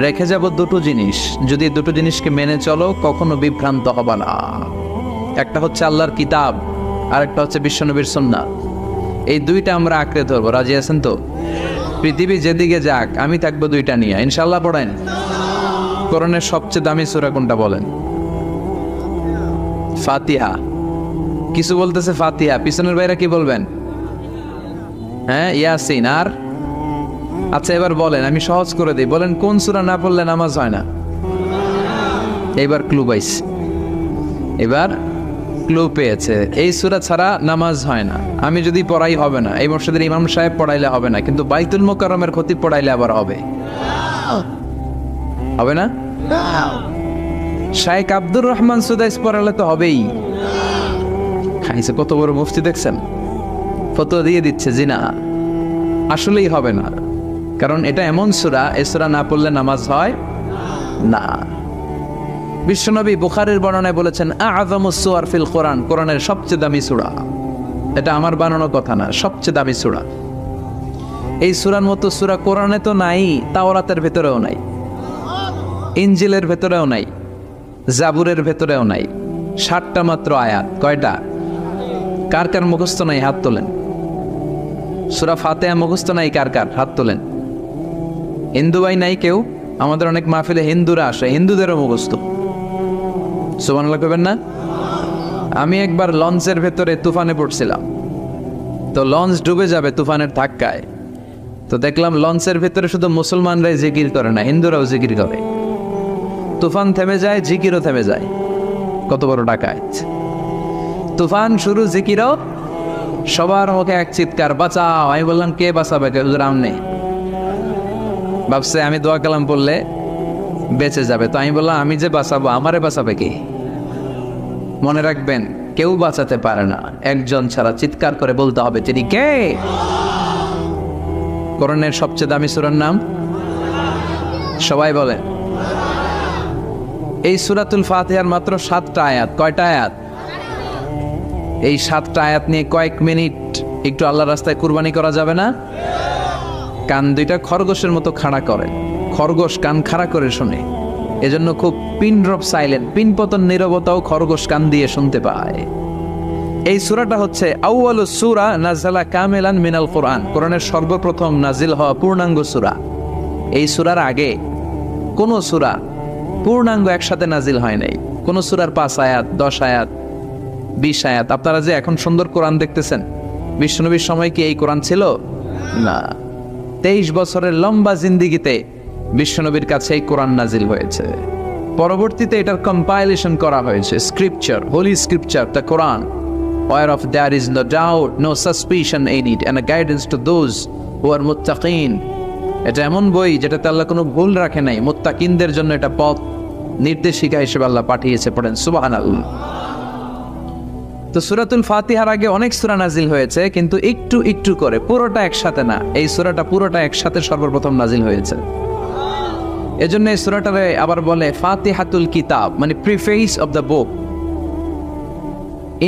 রেখে যাব দুটো জিনিস, যদি দুটো জিনিসকে মেনে চলো কখনো বিভ্রান্ত হবে না। একটা হচ্ছে আল্লাহর কিতাব, আর একটা হচ্ছে বিশ্বনবীর সুন্নাত। এই দুইটা আমরা আঁকড়ে ধরবো। রাজি আছেন তো? পৃথিবী যেদিকে যাক, আমি থাকবো দুইটা নিয়ে, ইনশাআল্লাহ। পড়েন, কোরআনের সবচেয়ে দামি সূরা কোনটা বলেন? ফাতিহা। কিছু বলতেছে ফাতিহা, পিছনের ভাইরা কি বলবেন? হ্যাঁ, ইয়াসিন। আর আচ্ছা, এবার বলেন, আমি সহজ করে দিই, বলেন কোন সূরা না পড়লে নামাজ হয় না? এবার ক্লু পাইছে, এবার ক্লু পেয়েছে। এই সূরা ছাড়া নামাজ হয় না। আমি যদি পড়াই হবে না, এই মসজিদের ইমাম সাহেব পড়াইলে হবে না, কিন্তু বাইতুল মুকাররমের খতিব পড়াইলে আবার হবে। হবে না? শাইখ আব্দুর রহমান সুদাইস পড়ালে তো হবেই। খাইছে কত বড় মুফতি দেখছেন, ফতোয়া দিয়ে দিচ্ছে জি না, আসলেই হবে না। কারণ এটা এমন সূরা, এই সূরা না পড়লে নামাজ হয় না। বিশ্বনবী বুখারীর বর্ণনায় বলেছেন, আ'যামুস সুওয়ার ফিল কোরআন, কোরআনের সবচেয়ে দামি সূরা। এটা আমার বানানো কথা না, সবচেয়ে দামি সূরা। এই সূরার মতো সূরা কোরআনে তো নাই, তাওরাতের ভেতরেও নাই, ইনজিলের ভেতরেও নাই, জাবুরের ভেতরেও নাই। 60টা মাত্র আয়াত। কয়টা? কার কার মুখস্থ নাই হাত তোলেন? সূরা ফাতিহা মুখস্থ নাই কার কার? হাত তোলেন। হিন্দু ভাই নাই কেউ? আমাদের অনেক মাহফিলে হিন্দুরা আসে, হিন্দুদেরও মুখস্থ। সুবহানাল্লাহ কইবেন না? আমি একবার লঞ্চের ভেতরে তুফানে পড়ছিলাম, তো লঞ্চ ডুবে যাবে তুফানের ধাক্কায়। তো দেখলাম লঞ্চের ভেতরে শুধু মুসলমানরাই জিকির করে না, হিন্দুরাও জিকির করে। তুফান থেমে যায়, জিকিরও থেমে যায়। কত বড় ডাকাত! তুফান শুরু, জিকিরও। সবার মুখে এক চিৎকার, বাঁচাও। আমি বললাম, কে বাঁচাবে? কেউ আমনে ভাবছে আমি দোয়া কালাম বললে বেঁচে যাবে। তো আমি বললাম, আমি যে বাঁচাবো, আমারে বাঁচাবে কি? মনে রাখবেন, কেউ বাঁচাতে পারে না, একজন ছাড়া। চিৎকার করে বলতে হবে, তিনি কে? কোরআনের সবচেয়ে দামি সূরার নাম সবাই বলেন। এই সূরাতুল ফাতিহার মাত্র 7টা আয়াত। কয়টা আয়াত? এই 7টা আয়াত নিয়ে কয়েক মিনিট একটু আল্লাহর রাস্তায় কুরবানি করা যাবে না? কান দুইটা খরগোশের মতো খাড়া করে। খরগোশ কান খাড়া করে শোনে, এজন্য খুব পিন ড্রপ সাইলেন্ট, পিন পতন নীরবতাও খরগোশ কান দিয়ে শুনতে পায়। এই সূরাটা হচ্ছে আউয়ালু সূরা নাযালা কামিলান মিনাল কোরআন, কোরআনের সর্বপ্রথম নাজিল হওয়া পূর্ণাঙ্গ সূরা। এই সূরার আগে কোন সূরা পূর্ণাঙ্গ একসাথে নাজিল হয় নাই। কোন সূরার 5 আয়াত, 10 আয়াত, 20 আয়াত। আপনারা যে এখন সুন্দর কোরআন দেখতেছেন, বিশ্বনবীর সময় কি এই কোরআন ছিল? না। 23 বছরের লম্বা জিন্দিগিতে বিশ্বনবীর কাছে এই কোরআন নাজিল হয়েছে। পরবর্তীতে এটার কম্পাইলেশন করা হয়েছে, scripture, holy scripture, the Quran, whereof there is no doubt, no suspicion in it, and a guidance to those who are muttaqin. এটা এমন বই যেটাতে আল্লাহ কোনো ভুল রাখে নাই। মুত্তাকিনদের জন্য এটা পথ নির্দেশিকা হিসেবে আল্লাহ পাঠিয়েছে। পড়েন সুবহানাল্লাহ। তো সূরাতুল ফাতিহার আগে অনেক সূরা নাজিল হয়েছে, কিন্তু একটু একটু করে, পুরোটা একসাথে না। এই সূরাটা পুরোটা একসাথে সর্বপ্রথম নাজিল হয়েছে। এজন্য এই সূরাটারে আবার বলে ফাতিহাতুল কিতাব, মানে preface of the book,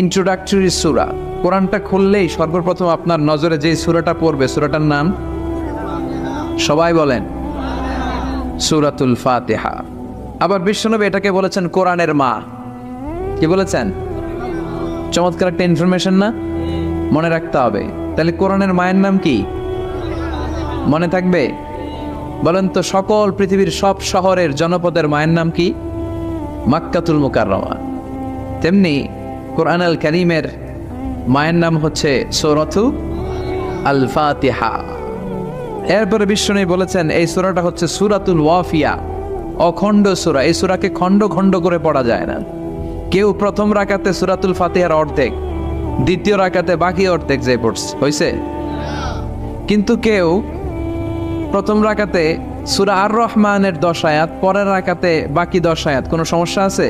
introductory সূরা। কোরআনটা খুললেই সর্বপ্রথম আপনার নজরে যে সূরাটা পড়বে, সূরাটার নাম সবাই বলেন সূরাতুল ফাতিহা। আবার বিশ্বনবী এটাকে বলেছেন কোরআনের মা। কি বলেছেন? চমৎকার একটা ইনফরমেশন না? মনে রাখতে হবে। তাহলে কোরআনের মায়ের নাম কি? মনে থাকবে? বলেন তো, সকল পৃথিবীর সব শহরের জনপদের মায়ের নাম কি? মাক্কাতুল মুকাররমা। তেমনি কোরআন আল কারীমের মায়ের নাম হচ্ছে সূরাতু আল ফাতিহা। এরপরে বিশ্বনবী বলেছেন এই সূরাটা হচ্ছে সূরাতুল ওয়াফিয়া, অখণ্ড সূরা। এই সূরাকে খণ্ড খণ্ড করে পড়া যায় না। কেউ প্রথম রাকাতে সূরাতুল ফাতিহার অর্ধেক, দ্বিতীয় রাকাতে বাকি অর্ধেক যে পড়ছে হইছে। কিন্তু কেউ প্রথম রাকাতে সূরা আর রহমানের 10 আয়াত, পরের রাকাতে বাকি 10 আয়াত। কোনো সমস্যা আছে?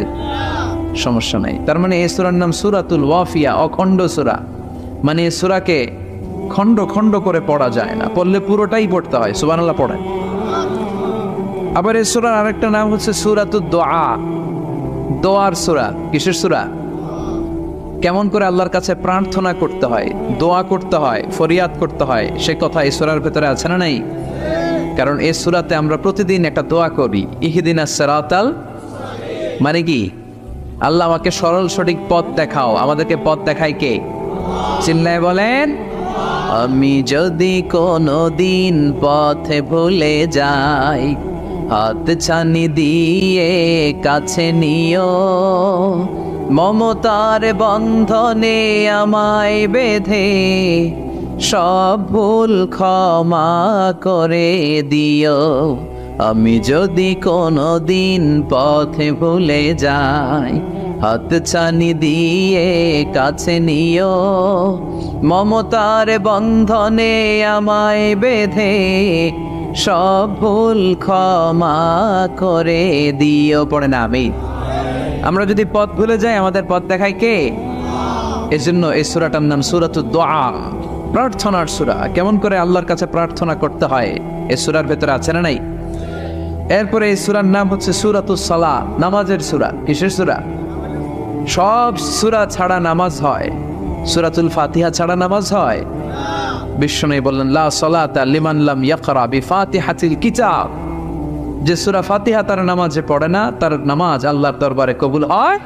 সমস্যা নাই। তার মানে এই সূরার নাম সূরাতুল ওয়াফিয়া, অখণ্ড সূরা। মানে এই সূরাকে খণ্ড খণ্ড করে পড়া যায় না, পড়লে পুরোটাই পড়তে হয়। সুবহানাল্লাহ পড়েন। আবার এই সূরার আরেকটা নাম হচ্ছে সূরাতুদ দোয়া, দোয়ার সূরা। কিসের সূরা? কেমন করে আল্লাহর কাছে প্রার্থনা করতে হয়, দোয়া করতে হয়, ফরিয়াদ করতে হয়, সে কথা এই সূরার ভেতরে আছে না নাই? কারণ এই সূরাতে আমরা প্রতিদিন একটা দোয়া করি, ইহদিনাস সিরাতাল, মানে কি? আল্লাহ আমাকে সরল সঠিক পথ দেখাও। আমাদেরকে পথ দেখায় কে? চিল্লায় বলেন। আমি যদি কোনো দিন পথে ভুলে যাই, হাত ছানি দিয়ে কাছে নিও, মমতার বন্ধনে আমায় বেঁধে সব ভুল ক্ষমা করে দিও। আমি যদি কোনো দিন পথে ভুলে যাই, হাত ছানি দিয়ে কাছে নিও, মমতার বন্ধনে আমায় বেঁধে সব ভুল ক্ষমা করে দিও। পড়ে না আমি? আমরা যদি পথ ভুলে যাই, আমাদের পথ দেখায় কে? এজন্য এই সূরাটার নাম সূরাতুদ দোয়া, প্রার্থনার সূরা। কেমন করে আল্লাহর কাছে প্রার্থনা করতে হয় এই সূরার ভেতরে আছে না নাই? এরপরে এই সূরার নাম হচ্ছে সূরাতুস সালাহ, নামাজের সূরা। কিসের সূরা? সব সূরা ছাড়া নামাজ হয়, সূরাতুল ফাতিহা ছাড়া নামাজ হয়? বিশ্বনবী বললেন, লা সালাতা লিমান লাম ইয়াকরা বিফাতিহাতিল কিতাব। যে সূরা ফাতিহা তার নামাজে পড়ে না, তার নামাজ আল্লাহর দরবারে কবুল হয়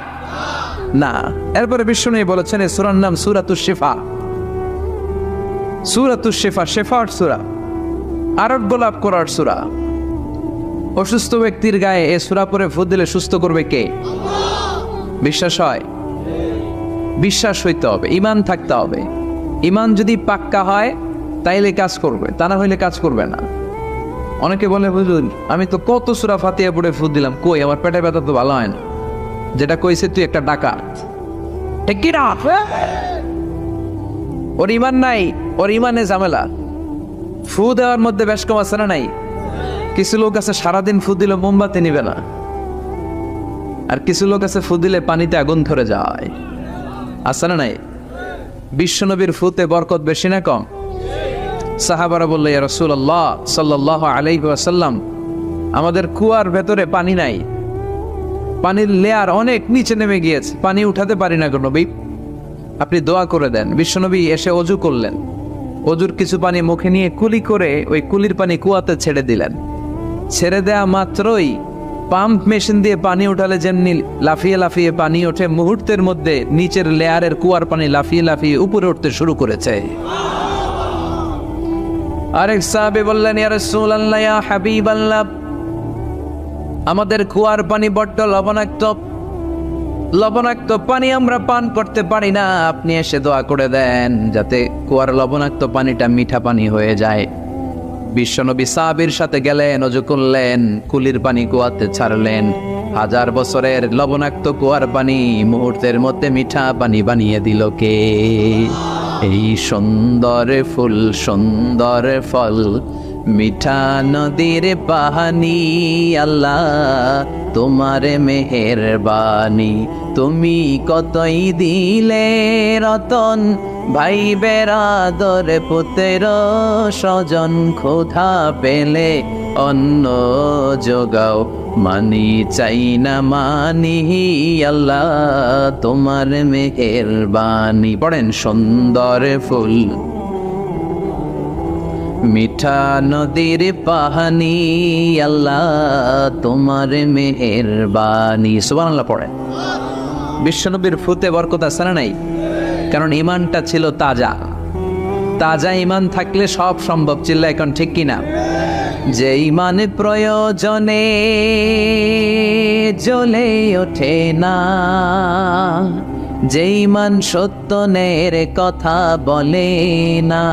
না। এরপরে বিশ্বনবী বলেছেন এই সূরার নাম সূরাতুশ শিফা। সূরাতুশ শিফা, শেফার সূরা, আরোগ্য লাভ করার সূরা। অসুস্থ ব্যক্তির গায়ে এ সূরা পড়ে ফু দিলে সুস্থ করবে কে? বিশ্বাস হয়? বিশ্বাস হইতে হবে, ঈমান থাকতে হবে। ঈমান যদি পাক্কা হয় তাইলে কাজ করবে, তা না হইলে কাজ করবে না। অনেকে বলে, বুঝুন আমি তো কত সূরা ফাতিহা পড়ে ফু দিলাম, কই আমার পেটের ব্যথা তো ভালো হয় না। যেটা কইছে তুই একটা ডাকাত, ঠিক কি না? ওর ঈমান নাই, ওর ঈমানে ঝামেলা। ফু দেওয়ার মধ্যে বেশ কম আছে না নাই? কিছু লোক আছে সারাদিন ফু দিলে মোমবাতি নিবে না, আর কিছু লোক আছে ফু দিলে পানিতে আগুন ধরে যায়, আছে না নাই? বিশ্বনবীর ফুতে বরকত বেশি না কম? সাহাবারা বলল, ইয়া রাসূলুল্লাহ সাল্লাল্লাহু আলাইহি ওয়াসাল্লাম, আমাদের কুয়ার ভেতরে পানি নাই, পানির লেয়ার অনেক নিচে নেমে গিয়েছে, পানি উঠাতে পারি না গো নবী, আপনি দোয়া করে দেন। বিশ্বনবী এসে অজু করলেন, অজুর কিছু পানি মুখে নিয়ে কুলি করে ওই কুলির পানি কুয়াতে ছেড়ে দিলেন। ছেড়ে দেয়া মাত্রই পাম্প মেশিন দিয়ে পানি উঠালে যেমনি লাফিয়ে লাফিয়ে পানি ওঠে, মুহূর্তের মধ্যে নিচের লেয়ারের কুয়ার পানি লাফিয়ে লাফিয়ে উপরে উঠতে শুরু করেছে। আরেক সাহাবী বললেন, ইয়া রাসূলুল্লাহ, ইয়া হাবিবাল্লাহ, আমাদের কুয়ার পানি বড্ড লবণাক্ত, লবণাক্ত পানি আমরা পান করতে পারি না, আপনি এসে দোয়া করে দেন যাতে কুয়ার লবণাক্ত পানিটা মিঠা পানি হয়ে যায়। বিশ্বনবী সাহাবীর সাথে গেলেন, ওযু করলেন, কুলির পানি কুয়াতে ছাড়লেন। 1000 বছরের লবণাক্ত কুয়ার পানি মুহূর্তের মধ্যে মিঠা পানি বানিয়ে দিল কে? এই সুন্দর ফুল, সুন্দর ফল, মিঠা নদীর পানি, আল্লাহ তোমার মেহেরবানি। তুমি কতই দিলে রতন, ভাই বেরাদর পুত্র স্বজন, ক্ষুধা পেলে অন্ন যোগাও, মানি চাই না মানি, আল্লাহ তোমার মেহেরবানি। পড়েন, সুন্দর ফুল, মিঠা নদীর পানি, আল্লাহ তোমার মেহেরবানি। সুবহানাল্লাহ পড়েন। বিশ্বনবীর ফুতে বরকত আছে না নাই? কারণ ঈমানটা ছিল তাজা। তাজা ঈমান থাকলে সব সম্ভব। চিল্লা এখন ঠিক কিনা? যে ঈমান প্রয়োজনে জ্বলে ওঠে না, যে ঈমান সত্যনের কথা বলে না,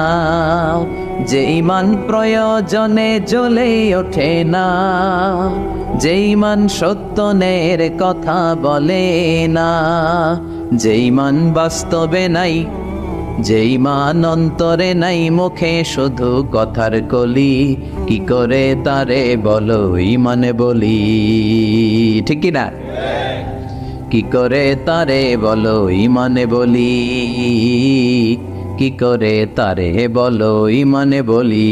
যে ঈমান প্রয়োজনে জ্বলে ওঠে না, যে ঈমান সত্যনের কথা বলে না, যে ঈমান বাস্তবে নাই, যে ঈমান অন্তরে নাই, মুখে শুধু কথার কলি, কি করে তারে বলো ঈমানে বলি? ঠিক কি না? কি করে তারে বলো ঈমানে বলি? কি করে তারে বলো ঈমানে বলি?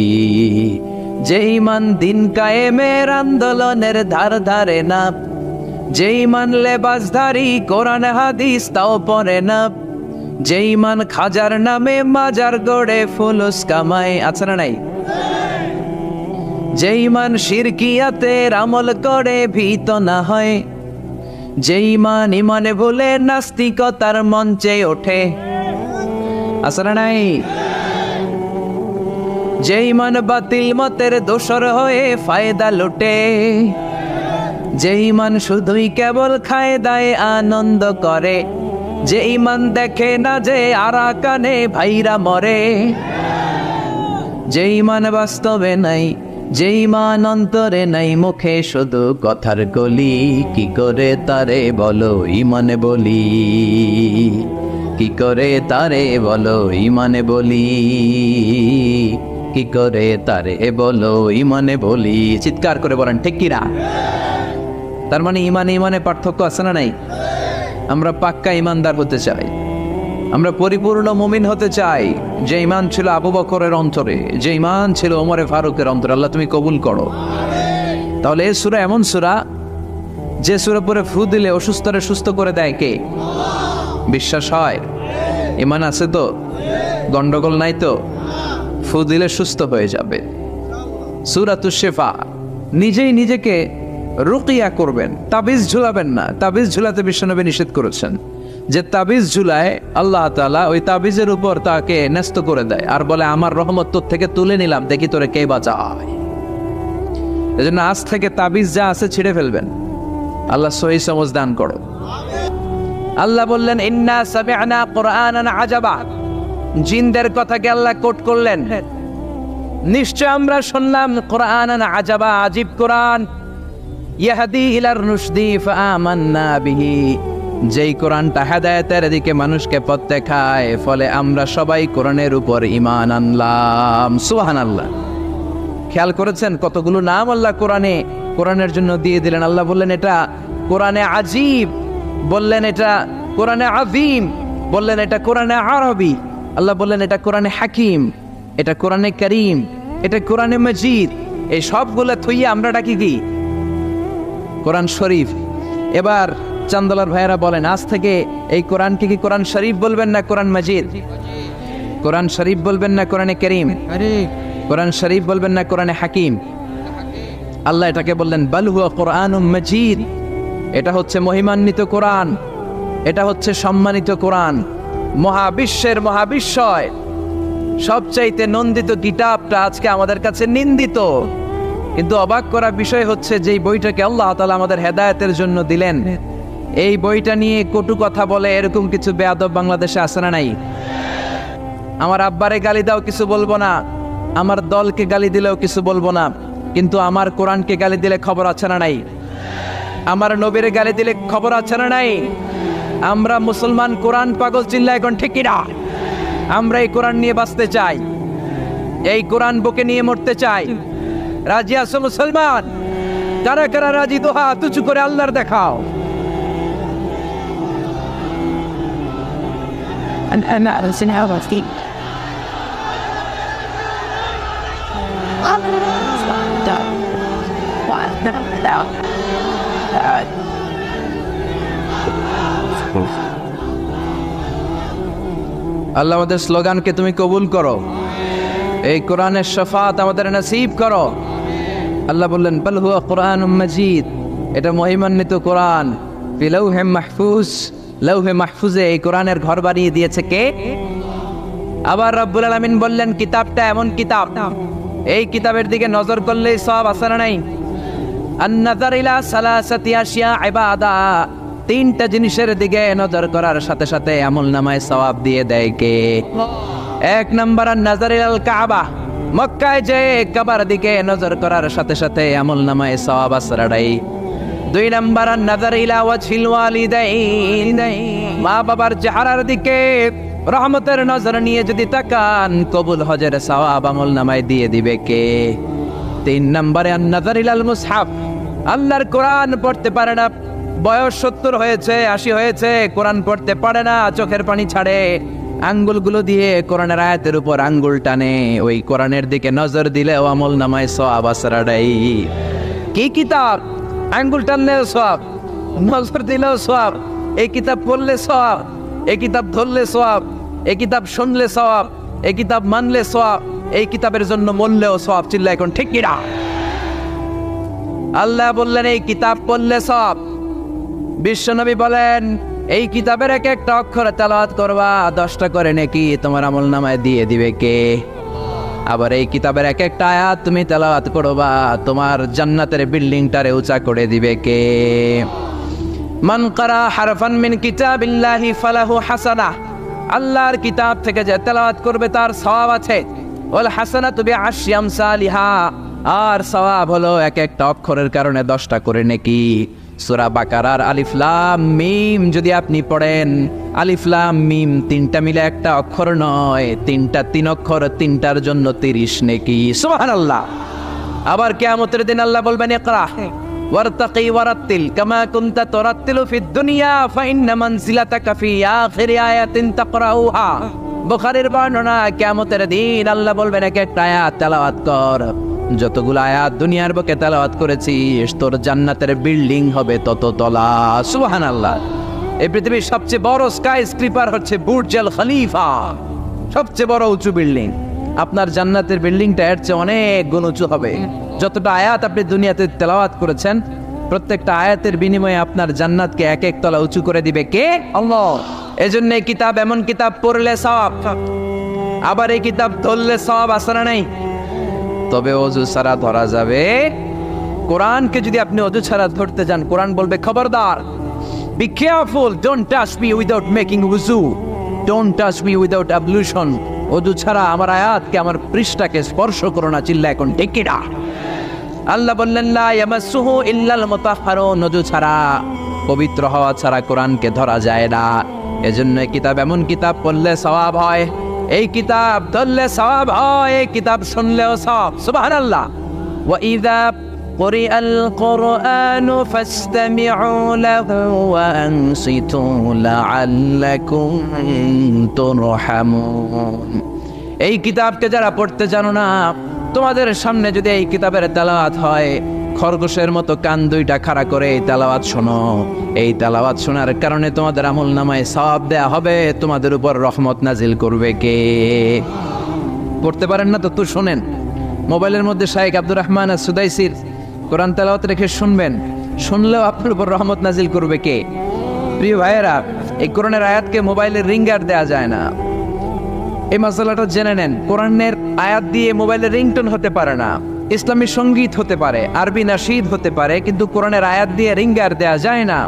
যে ঈমান দিন কায়েমের আন্দোলনের ধার ধারে না, যে ঈমান লেবাসধারী কোরআন হাদিস তাও পড়ে না, যে ঈমান খাজার নামে মাজার গড়ে ফুলুস কামায়, আছে না নাই? যে ঈমান শিরকিয়াতের আমল করে ভীত না হয়, যে ঈমান ঈমানে ভুলে নাস্তিকতার মঞ্চে ওঠে, আছে না নাই? যে ঈমান বাতিল মতের দোসর হয়ে ফায়দা লুটে, যে ঈমান শুধুই কেবল খায় দায় আনন্দ করে, যে ঈমান দেখে না যে আরাকানে ভাইরা মরে, যে ঈমান বাস্তবে নাই, যে ঈমান অন্তরে নাই, মুখে শুধু কথার কলি, কি করে তারে বলো ঈমানে বলি? কি করে তারে বলো ঈমানে বলি? কি করে তারে বলো ঈমানে বলি? চিৎকার করে বলেন ঠিক কি না? তার মানে ঈমানে ঈমানে পার্থক্য আছে না নাই? আমরা পাক্কা ঈমানদার হতে চাই, আমরা পরিপূর্ণ মুমিন হতে চাই। যে ঈমান ছিল আবু বকরের অন্তরে, যে ঈমান ছিল ওমরে ফারুকের অন্তরে, আল্লাহ তুমি কবুল করো। তাহলে এই সূরা এমন সূরা যে সূরা পরে ফু দিলে অসুস্থরে সুস্থ করে দেয় কে? বিশ্বাস হয়? ঈমান আছে তো? গন্ডগোল নাই তো? ফু দিলে সুস্থ হয়ে যাবে। সূরাতুশ শিফা। নিজেই নিজেকে রুকিয়া করবেন, তাবিজ ঝুলাবেন না। তাবিজ ঝুলাতে বিশ্বনবী নিষেধ করেছেন। যে তাবিজ ঝুলায় আল্লাহ তাআলা ওই তাবিজের উপর তাকে ন্যস্ত করে দেয় আর বলে আমার রহমত তোর থেকে তুলে নিলাম, দেখি তোরে কে বাঁচায়। এজন্য আজ থেকে তাবিজ যা আছে ছিঁড়ে ফেলবেন। আল্লাহ সহি সমঝ দান করো। আল্লাহ বললেন ইন্না সামি'না কুরআনান আজাবা, জিনদের কথাকে আল্লাহ কোট করলেন, নিশ্চয় আমরা শুনলাম কুরআনান আজাবা, আজীব কোরআন, ইয়াহদি ইলার রুশদি ফাআমান্না বিহি, যেই কোরআনটা হেদায়েতের দিকে মানুষকে পথ দেখায়, ফলে আমরা সবাই কোরআনের উপর ঈমান আনলাম। সুবহানাল্লাহ। খেয়াল করেছেন কতগুলো নাম আল্লাহ কোরআনের জন্য দিয়ে দিলেন। আল্লাহ বললেন এটা কোরআনে আজীব, বললেন এটা কোরআনে আযীম, বললেন এটা কোরআনে আরবি, আল্লাহ বললেন এটা কোরআনে হাকিম, এটা কোরআনে করিম, এটা কোরআনে মজিদ। এই সবগুলো থইয়ে আমরা ডাকি কি? কোরআন শরীফ। এবার চান্দলার ভাইয়েরা বলেন আজ থেকে এই কোরআনকে কি কোরআন শরীফ বলবেন না কোরআন মজিদ? কোরআন শরীফ বলবেন না কোরআনে করিম? কোরআন শরীফ বলবেন না কোরআনে হাকিম? আল্লাহ এটাকে বললেন বাল হুয়া কোরআনুম মজিদ, এটা হচ্ছে মহিমান্বিত কোরআন, এটা হচ্ছে সম্মানিত কোরআন, মহাবিশ্বের মহাবিশ্বয় সবচাইতে নন্দিত কিতাবটা আজকে আমাদের কাছে নিন্দিত। কিন্তু অবাক করা বিষয় হচ্ছে যেই বইটাকে আল্লাহ তাআলা আমাদের হেদায়েতের জন্য দিলেন, এই বইটা নিয়ে কটু কথা বলে এরকম কিছু বেয়াদব বাংলাদেশে আছে না নাই? আমার আব্বারে গালি দাও কিছু বলবো না, আমার দলকে গালি দিলেও কিছু বলবো না, কিন্তু আমার কোরআনকে গালি দিলে খবর আছে না নাই? আমার নবীরে গালি দিলে খবর আছে না নাই? আমরা মুসলমান কোরআন পাগল, চিল্লা এখন ঠিক কিনা? আমরা এই কোরআন নিয়ে বাঁচতে চাই, এই কোরআন বুকে নিয়ে মরতে চাই। রাজি আছো মুসলমান? কারা কারা রাজি? তো হাত উঁচু করে আল্লাহর দেখাও। আল্লাহ আমাদের স্লোগানকে তুমি কবুল করো, এই কোরআনের শাফাত আমাদের নসিব করো। আল্লাহ বললেন বাল হুয়া কোরআনুম মাজিদ, এটা মহিমান্বিত কোরআন, ফি লাউহে মাহফুজ, লাউহে মাহফুজে এই কোরআনের ঘর বানিয়ে দিয়েছে কে? আবার রব্বুল আলামিন বললেন কিতাবটা এমন কিতাব, এই কিতাবের দিকে নজর করলেই সওয়াব আছে না নাই? আন-নাযার ইলা সালাসাতি আশিয়া ইবাদা, তিনটা জিনিসের দিকে নজর করার সাথে সাথে আমলনামায় সওয়াব দিয়ে দেয় কে? এক নাম্বার আন-নাযার ইলাল কাবা, মক্কায় যে কাবার দিকে নজর করার সাথে সাথে আমলনামায় সওয়াব আসরাড়াই। দুই নাম্বার আন-নাযার ইলা ওয়াজহিল ওয়ালিদাইন, মা বাবার চেহারার দিকে রহমতের নজর নিয়ে যদি তাকান, কবুল হজের সওয়াব আমলনামায় দিয়ে দিবে কে? তিন নম্বরে আন-নাযার ইলাল মুসহাফ, আল্লাহর কোরআন পড়তে পারে না, বয়স 70 হয়েছে 80 হয়েছে, কোরআন পড়তে পারে না, চোখের পানি ছাড়ে, আঙ্গুলগুলো দিয়ে কোরআনের আয়াতের উপর আঙ্গুল টানে, ওই কোরআনের দিকে নজর দিলেও আমলনামায় সওয়াব আসরাড়াই। কি কিতাব? আঙ্গুল টানলেও সওয়াব, নজর দিলেও সওয়াব, এই কিতাব পড়লে সওয়াব, এই কিতাব ধরলে সওয়াব, এই কিতাব শুনলে সওয়াব, এই কিতাব মানলে সওয়াব, এই কিতাবের জন্য মরলেও সওয়াব। চিল্লা এখন ঠিক কিনা? আল্লাহ বললেন এই কিতাব পড়লে সওয়াব। বিশ্বনবী বলেন এই কিতাবের এক একটা অক্ষরে তেলাওয়াত করবা, 10টা করে নেকি তোমার আমলনামায় দিয়ে দিবে কে? আবার এই কিতাবের এক একটা আয়াত তুমি তেলাওয়াত করবা, তোমার জান্নাতের বিল্ডিংটারে উঁচা করে দিবে কে? মান কারা হারফান মিন কিতাবিল্লাহি ফালাহু হাসানাহ, আল্লাহর কিতাব থেকে যে তেলাওয়াত করবে তার সওয়াব আছে। ওয়াল হাসানাতু বিআশরি আমসালিহা, আর সওয়াব হলো এক একটা অক্ষরের কারণে 10টা করে নেকি। সূরা বাকারার আলিফ লাম মিম যদি আপনি পড়েন, আলিফ লাম মিম তিনটা মিলে একটা অক্ষর নয়, তিনটা 3 অক্ষর, তিনটার জন্য 30 নেকি। সুবহানাল্লাহ। আবার কিয়ামতের দিন আল্লাহ বলবেন ইকরা ওয়ারতাকি ওয়ারাত্তিল কামা কুনতা তুরাত্তিলু ফিদ দুনিয়া ফাইন্না মানজিলাতাকা ফি আখিরি আয়াতিন তাকরাউহা। বুখারীর বর্ণনা, কিয়ামতের দিন আল্লাহ বলবেন এক একটা আয়াত তেলাওয়াত কর, যতগুলো আয়াত দুনিয়ার বুকে তেলাওয়াত করেছিস তোর জান্নাতের বিল্ডিং হবে তত তলা। সুবহানাল্লাহ। এই পৃথিবীর সবচেয়ে বড় স্কাই স্ক্রিপার হচ্ছে বুর্জ আল খলিফা, সবচেয়ে বড় উঁচু বিল্ডিং। আপনার জান্নাতের বিল্ডিংটা এর চেয়ে অনেক গুণ উঁচু হবে। যতটা আয়াত আপনি দুনিয়াতে তেলাওয়াত করেছেন, প্রত্যেকটা আয়াতের বিনিময়ে আপনার জান্নাতকে এক এক তলা উঁচু করে দিবে কে? আল্লাহ। এজন্য এই কিতাব এমন কিতাব পড়লে সওয়াব, আবার এই কিতাব ধরলে সওয়াব আছে না নাই? তবে ওযু ছাড়া ধরা যাবে কোরআনকে যদি আপনি অজু ছাড়া ধরতে যান, কোরআন বলবে খবরদার, be careful, don't touch me without making উযু, don't touch me without ablution. অজু ছাড়া আমার আয়াতকে, আমার পৃষ্ঠাকে স্পর্শ করো না। চিল্লা এখন ঠিক কিনা? আল্লাহ বললেন লা ইয়ামাসসুহু ইল্লাল মুতাহহারুন, অজু ছাড়া, পবিত্র হওয়া ছাড়া কোরআনকে ধরা যায় না। এজন্য এই কিতাব এমন কিতাব, পড়লে সওয়াব হয়, এই কিতাব ধরলে সওয়াব হয়, এই কিতাব শুনলেও সওয়াব। সুবহানাল্লাহ। ওয়া ইযা কুরিআল কুরআনু ফাসতামিউ লাহু ওয়া আনসিতু লাআল্লাকুম তুরহামুন। এই কিতাবকে যারা পড়তে জানো না, তোমাদের সামনে যদি এই কিতাবের তেলাওয়াত হয়, খরগোশের মতো কান দুইটা খাড়া করে এই তেলাওয়াত শোনো। এই তেলাওয়াত শোনার কারণে তোমাদের আমল নামায় সওয়াব দেয়া হবে, তোমাদের উপর রহমত নাজিল করবে কে? পড়তে পারেন না তো শোনেন। মোবাইলের মধ্যে শাইখ আব্দুর রহমান আস-সুদাইসির কোরআন তেলাওয়াত রেখে শুনবেন, শুনলেও আপনার উপর রহমত নাজিল করবে কে? প্রিয় ভাইয়েরা, এই কোরআনের আয়াতকে মোবাইলের রিঙ্গার দেয়া যায় না। এই মাসালাটা জেনে নেন। কোরআনের আয়াত দিয়ে মোবাইলের রিংটোন হতে পারে না, ইসলামী সঙ্গীত হতে পারে, আরবি নাশিদ হতে পারে, কিন্তু কোরআনের আয়াত দিয়ে রিঙ্গার দেয়া যায় না।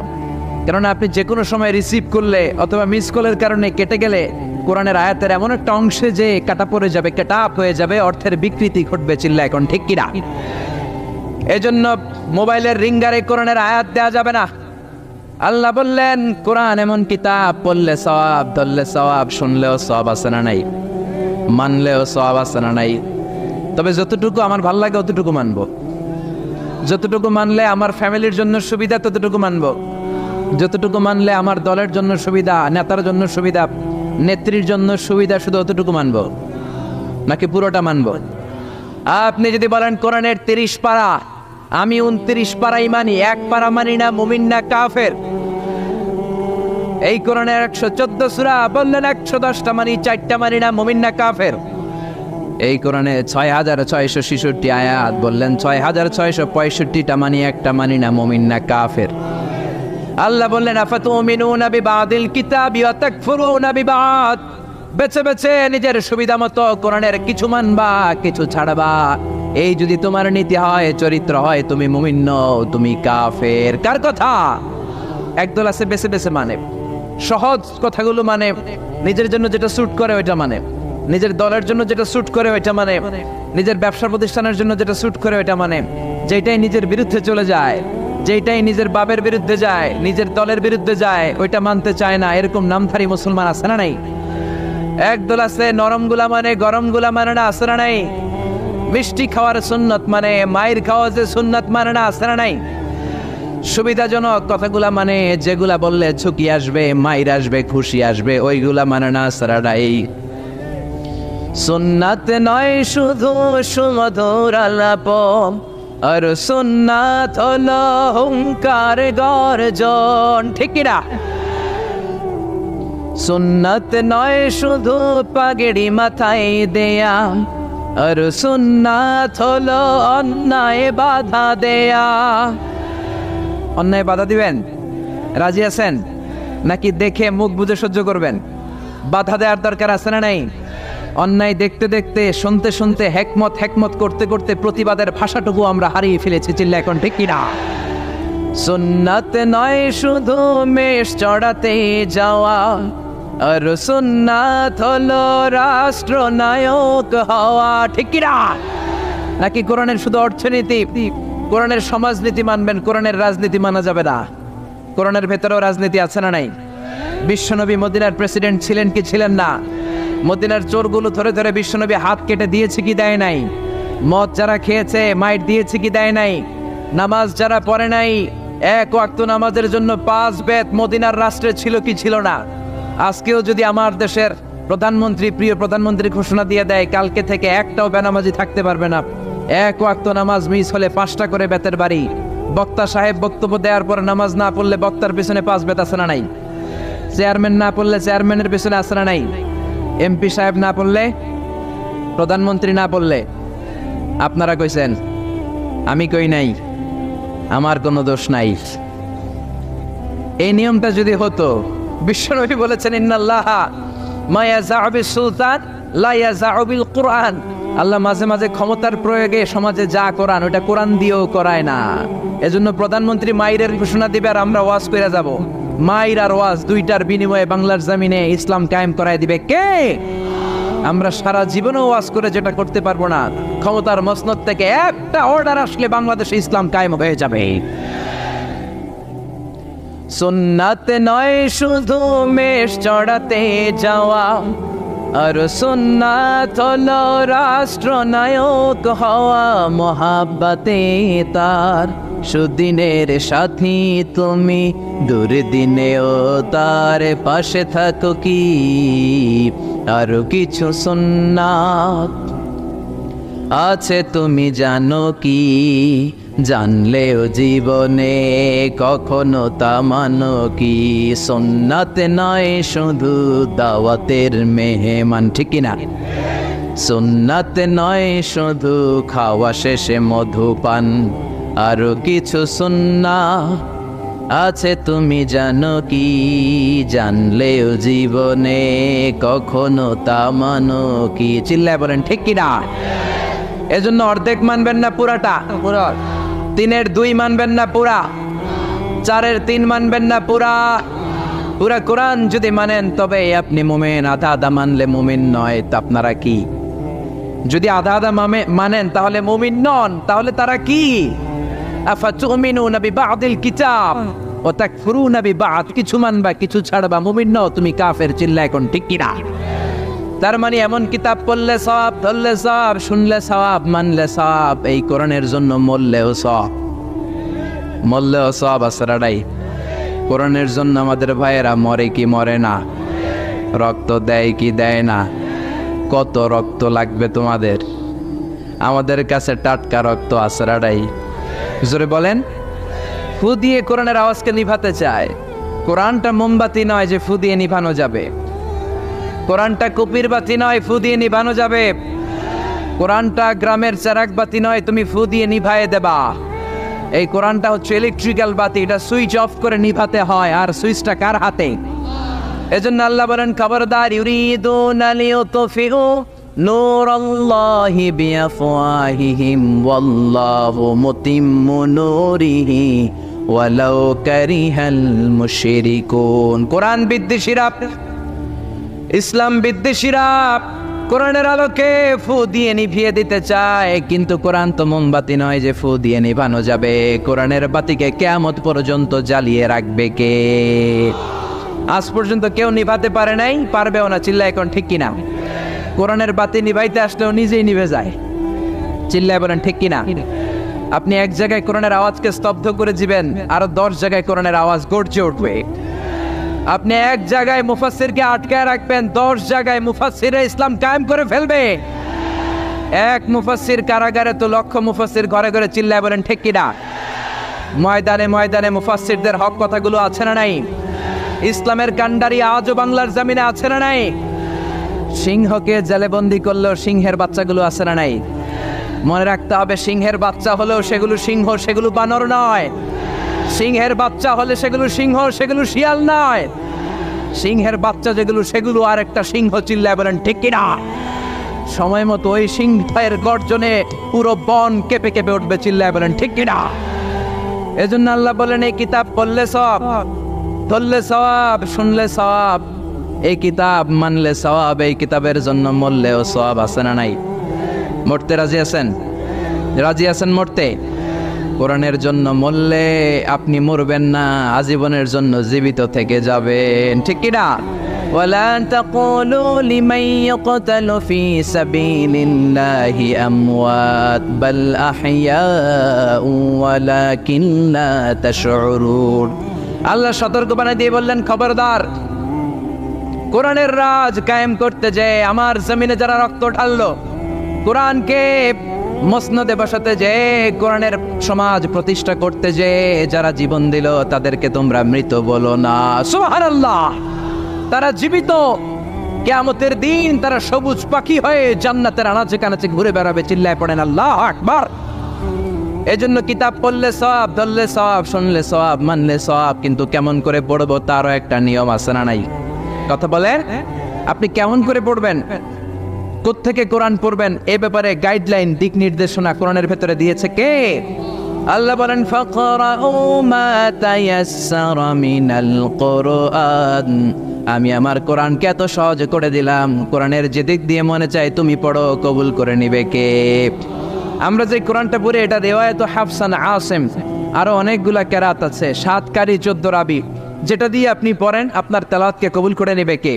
কারণ আপনি যে কোনো সময় রিসিভ করলে অথবা মিস কলের কারণে কেটে গেলে কোরআনের আয়াতের এমন একটা অংশে যে কাটা পড়ে যাবে, কাটাপ হয়ে যাবে, অর্থের বিকৃতি ঘটবে। চিল্লা এখন ঠিক কিনা? এজন্য মোবাইলের রিঙ্গারে কোরআনের আয়াত দেয়া যাবে না। আল্লাহ বললেন কোরআন এমন কিতাব, পড়লে সওয়াব, ধরলে সওয়াব, শুনলেও সওয়াব আছে না নাই? মানলেও সওয়াব আছে না নাই? তবে যতটুকু আমার ভাল লাগে অতটুকু মানবো। যতটুকু মানলে আমার ফ্যামিলির জন্য সুবিধা ততটুকু মানবো। যতটুকু মানলে আমার দলের জন্য সুবিধা, নেতার জন্য সুবিধা, নেত্রীর জন্য সুবিধা, শুধু অতটুকু মানবো, নাকি পুরোটা মানবো? আপনি যদি বলেন কোরআনের 30 পারা, আমি 29 পারাই মানি, 1 পারা মানি না, মুমিন না কাফের। এই কোরআনের 114 সূরা, বললেন 110টা মানি, 4টা মানি না, মুমিন না কাফের। এই কোরআনে 6666 আয়াত, বললেন 6665টা মানি, একটা মানি না, মুমিন না কাফের। আল্লাহ বললেন আফাতুমিনুনা বিবাদিল কিতাবি ওয়া তাকফুরুনা বিবাদ, বেছে বেছে নিজের সুবিধা মতো কোরআনের কিছু মানবা, কিছু ছাড়বা। এই যদি তোমার নীতি হয়, চরিত্র হয়, তুমি মুমিন নও, তুমি কাফের। কার কথা? একদল আছে বেছে বেছে মানে, সহজ কথাগুলো মানে, নিজের জন্য যেটা স্যুট করে ওইটা মানে, নিজের দলের জন্য যেটা স্যুট করে ওইটা মানে, নিজের ব্যবসা প্রতিষ্ঠানের জন্য যেটা স্যুট করে ওইটা মানে, যেটাই নিজের বিরুদ্ধে চলে যায়, যেটাই নিজের বাবের বিরুদ্ধে যায়, নিজের দলের বিরুদ্ধে যায়, ওইটা মানতে চায় না। এরকম নামধারী মুসলমান আছে না নাই? একদল আছে নরম গুলা মানে, গরম গুলা মানে না, আছে না নাই? মিষ্টি খাওয়ার সুন্নত মানে, মায়ের খাওয়া যে সুন্নত মানে না, আছে না নাই? সুবিধাজনক কথাগুলা মানে, যেগুলা বললে ঝুঁকি আসবে, মায়ের আসবে, খুশি আসবে, ওইগুলা মানে না, আছে না নাই? সুন্নাত নয় শুধু সুমধুর আলাপ, আর সুন্নাত হলো হুঙ্কার গর্জন। ঠিক কিনা? সুন্নাত নয় শুধু পাগড়ি মাথায় দেয়া, আর সুন্নাত হলো অন্যায় বাধা দেয়া। অন্যায় বাধা দিবেন? রাজি আছেন নাকি দেখে মুখ বুজে সহ্য করবেন? বাধা দেওয়ার দরকার আছে না নাই? অন্যায় দেখতে দেখতে, শুনতে শুনতে, হেকমত করতে করতে প্রতিবাদের ভাষাটুকু আমরা হারিয়ে ফেলেছি। চিল্লা এখন ঠিক কিনা? সুন্নাত নয় শুধু মেষ চড়াতে যাওয়া, আর সুন্নাত হলো রাষ্ট্রনায়ক হওয়া। ঠিক কিনা? নাকি কোরআনের শুধু অর্থনীতি, কোরআনের সমাজনীতি মানবেন, কোরআনের রাজনীতি মানা যাবে না? কোরআনের ভেতরেও রাজনীতি আছে না নাই? বিশ্বনবী মদিনার প্রেসিডেন্ট ছিলেন কি ছিলেন না? মদিনার চোরগুলো ধরে ধরে বিশ্বনবী হাত কেটে দিয়েছে কি দেয় নাই? মদ যারা খেয়েছে মাইট দিয়েছে কি দেয় নাই? নামাজ যারা পড়ে নাই, 1 ওয়াক্ত নামাজের জন্য 5 বেত মদিনার রাষ্ট্রে ছিল কি ছিল না? আজকেও যদি আমার দেশের প্রধানমন্ত্রী, প্রিয় প্রধানমন্ত্রী ঘোষণা দিয়ে দেয় কালকে থেকে একটাও বেনামাজি থাকতে পারবে না, 1 ওয়াক্ত নামাজ মিস হলে 5টা করে বেতের বাড়ি। বক্তা সাহেব বক্তব্য দেওয়ার পর নামাজ না পড়লে বক্তার পিছনে 5 বেত আছে না নাই? চেয়ারম্যান না পড়লে চেয়ারম্যানের পিছনে আছে না নাই? এমপি সাহেব না পড়লে, প্রধানমন্ত্রী না পড়লে। আপনারা কইছেন, আমি কই নাই, আমার কোনো দোষ নাই। এই নিয়মটা যদি হতো, বিশ্বনবী বলেছেন ইন্নাল্লাহা মা ইয়াযাউ বিস সুলতান লা ইয়াযাউ বিল কুরআন, আল্লাহ মাঝে মাঝে ক্ষমতার প্রয়োগে সমাজে যা করান ওটা কোরআন দিয়েও করায় না। এজন্য প্রধানমন্ত্রী মাইরের ঘোষণা দিবে আর আমরা ওয়াজ করে যাব। মাইর আর ওয়াজ দুইটার বিনিময়ে বাংলার জমিনে ইসলাম কায়েম করায় দিবে কে? আমরা সারা জীবনেও ওয়াজ করে যেটা করতে পারবো না, ক্ষমতার মসনদ থেকে একটা অর্ডার আসলে বাংলাদেশে ইসলাম কায়েম হয়ে যাবে। সুন্নাত নয় শুধু মেষ চড়াতে যাওয়া, আর সুন্নাত হলো রাষ্ট্রনায়ক হওয়া, মহাব্বতে তার সুদিনের সাথী তুমি, দুর্দিনেও তার পাশে থাকো কি। আরো কিছু সুন্নাত আছে তুমি জানো কি, জানলেও জীবনে কখনো তা মানো কি। সুন্নাত নয় শুধু দাওয়াতের মেহমান, ঠিক কিনা? সুন্নাত নয় শুধু খাওয়া শেষে মধুপান, আরো কিছু সুন্নাত আছে তুমি জানো কি, জানলেও জীবনে কখনো তা মানো কি। চিল্লায় বলেন ঠিক কিনা? এজন্য অর্ধেক মানবেন না পুরাটা, পুরা 3-এর 2 মানবেন না পুরা, 4-এর 3 মানবেন না পুরা। পুরা কোরআন যদি মানেন তবে আপনি মুমিন, আধা আধা মানলে মুমিন নয়। তা আপনারা কি? যদি আধা আধা মানেন তাহলে মুমিন নন, তাহলে তারা কি? আফাতুমিনুনা বিবাদিল কিতাব ওয়া তাকফুরুনা বিবাদ, কিছু মানবা কিছু ছাড়বা, মুমিন নও তুমি কাফের। চিল্লা এখন ঠিক কিনা? তার মানে এমন কিতাব পড়লে সওয়াব, ধরলে সওয়াব, শুনলে সওয়াব, মানলে সওয়াব, এই কোরআনের জন্য মরলেও সওয়াব, মরলেও সওয়াব আসরাডাই। কোরআনের জন্য আমাদের ভাইয়েরা মরে কি মরে না, রক্ত দেয় কি দেয় না। কত রক্ত লাগবে তোমাদের? আমাদের কাছে টাটকা রক্ত আসরাডাই। জোরে বলেন। ফু দিয়ে কোরআনের আওয়াজকে নিভাতে চায়। কোরআনটা মোমবাতি নয় যে ফু দিয়ে নিভানো যাবে, কোরআনটা কুপির বাতি নয় ফু দিয়ে নিভানো যাবে, কোরআনটা গ্রামের চারাক বাতি নয় তুমি ফু দিয়ে নিভায়ে দেবা। এই কোরআনটা হচ্ছে ইলেকট্রিক্যাল বাতি, এটা সুইচ অফ করে নিভাতে হয়, আর সুইচটা কার হাতে? এজন্য আল্লাহ বলেন খবরদার, ইউরিদুনা লিইউতফিউ নূরাল্লাহি বিআফওয়াহিহিম ওয়াল্লাহু মুতিম্মু নূরিহি ওয়ালাউ কারিহাল মুশরিকুন। কোরআন বিদ্বেষীরা, ইসলাম বিদ্বেষীরা কোরআনের আলোকে ফু দিয়ে নিভিয়ে দিতে চায়, কিন্তু কোরআন তো মোমবাতি নয় যে ফু দিয়ে নিভানো যাবে। কোরআনের বাতিকে কিয়ামত পর্যন্ত জ্বালিয়ে রাখবে কে? আজ পর্যন্ত কেউ নিভাতে পারে নাই, পারবেও না। চিল্লা এখন ঠিক কিনা? কোরআনের বাতি নিভাইতে আসলেও নিজেই নিভে যায়। চিল্লায় বলেন ঠিক কিনা? আপনি এক জায়গায় কোরআনের আওয়াজকে স্তব্ধ করে দিবেন, আরো 10 জায়গায় কোরআনের আওয়াজ গর্জে উঠবে। আপনি এক জায়গায় মুফাসসিরকে আটকায় রাখবেন, 10 জায়গায় মুফাসসিরে ইসলাম কায়েম করে ফেলবে। এক মুফাসসির কারাগারে তো লক্ষ মুফাসসির ঘরে ঘরে। চিল্লায় বলেন ঠিক কিনা? ময়দানে ময়দানে মুফাসসিরদের হক কথাগুলো আছে না নাই? ইসলামের কান্ডারি আজও বাংলার জমিনে আছে না নাই? সিংহকে জেলেবন্দি করলেও সিংহের বাচ্চাগুলো আছে না নাই? মনে রাখতে হবে, সিংহের বাচ্চা হলেও সেগুলো সিংহ, সেগুলো বানর নয়। সিংহের বাচ্চা হলে সেগুলো সিংহ, সেগুলো শিয়াল নয়। সিংহের বাচ্চা যেগুলো সেগুলো আর একটা সিংহ। চিল্লায় বলেন ঠিক কিনা? সময় মতো ওই সিংহের গর্জনে পুরো বন কেঁপে কেঁপে উঠবে। চিল্লায় বলেন ঠিক কিনা? এজন্য আল্লাহ বলেন এই কিতাব পড়লে সওয়াব, ধরলে সওয়াব, শুনলে সওয়াব, এই কিতাব মানলে সওয়াব, এই কিতাবের জন্য মরলেও সওয়াব। আছে না নাই? মরতে রাজি আছেন? রাজি আছেন মরতে? কোরআনের জন্য মরলে আপনি মরবেন না, আজীবনের জন্য জীবিত থেকে যাবেন। ঠিক কিনা? ওয়ালা তাকুলু লিমান ইয়াকতালু ফি সাবিলিল্লাহি আমওয়াত বাল আহইয়াউ ওয়ালাকিন লা তাশউরুন। আল্লাহ সতর্কবাণী দিয়ে বললেন খবরদার, কোরআনের রাজ কায়েম করতে যে আমার জমিনে যারা রক্ত ঢাললো, কোরআনকে মসনদে বসাতে যে, কোরআনের সমাজ প্রতিষ্ঠা করতে যে যারা জীবন দিল তাদেরকে তোমরা মৃত বলো না। সুবহানাল্লাহ, তারা জীবিত। কিয়ামতের দিন তারা সবুজ পাখি হয়ে জান্নাতের আনাচে কানাচে ঘুরে বেড়াবে। চিল্লায় পড়েন আল্লাহু আকবার। এজন্য কিতাব পড়লে সওয়াব, ধরলে সওয়াব, শুনলে সওয়াব, মানলে সওয়াব, কিন্তু কেমন করে পড়বো তারও একটা নিয়ম আছে না নাই? কথা বলেন, আপনি কেমন করে পড়বেন? কোত্থেকে কোরআন পড়বেন এ ব্যাপারে গাইডলাইন, দিক নির্দেশনা কোরআনের ভেতরে দিয়েছে কে? আল্লাহ বলেন ফাকরাউ মা তায়াসসারা মিনাল কুরআন। আমি আমার কোরআনকে এত সহজ করে দিলাম, কোরআনের যে দিক দিয়ে মনে চায় তুমি পড়ো, কবুল করে নিবে কে? আমরা যে কোরআনটা পড়ি এটা রিওয়ায়াত হাফসান আসিম, আরো অনেকগুলা কেরাত আছে, 7 কারি 14 রাবি, যেটা দিয়ে আপনি পড়েন আপনার তেলাওয়াতকে কবুল করে নেবে কে?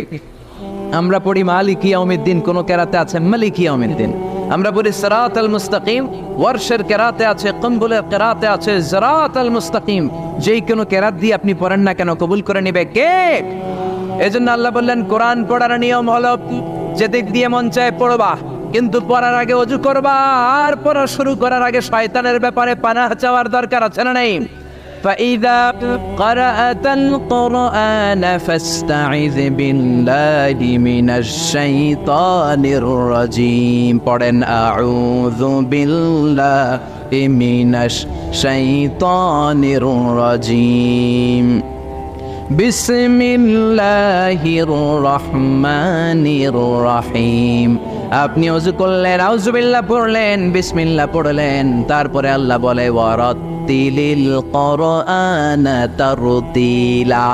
আমরা পড়ি মালিকি ইয়াউমিদ্দিন, কোন কেরাতে আছে মালিকি ইয়াউমিদ্দিন। আমরা পড়ি সিরাতাল মুস্তাকিম, ওয়ারশের কেরাতে আছে, কুম্বুলের কেরাতে আছে সিরাতাল মুস্তাকিম। যেই কোনো কেরাত দিয়ে আপনি পড়েন না কেন কবুল করে নেবে কে? এজন্য আল্লাহ বললেন কোরআন পড়ার নিয়ম হলো যে দিক দিয়ে মন চায় পড়বা, কিন্তু পড়ার আগে ওযু করবা, আর পড়া শুরু করার আগে শয়তানের ব্যাপারে পানাহ চাওয়ার দরকার আছে না নাই? فإذا قرأت القرآن فاستعذ بالله من الشيطان الرجيم পড়েন আউযু বিল্লাহি মিনাশ শাইতানির রাজিম বিসমিল্লাহির রহমানির রহিম। আপনি ওযু করলেন, আউযুবিল্লাহ পড়লেন, বিসমিল্লাহ পড়লেন, তারপরে আল্লাহ বলে ওয়ারাত্তিলিল কুরআনা তারতিলা।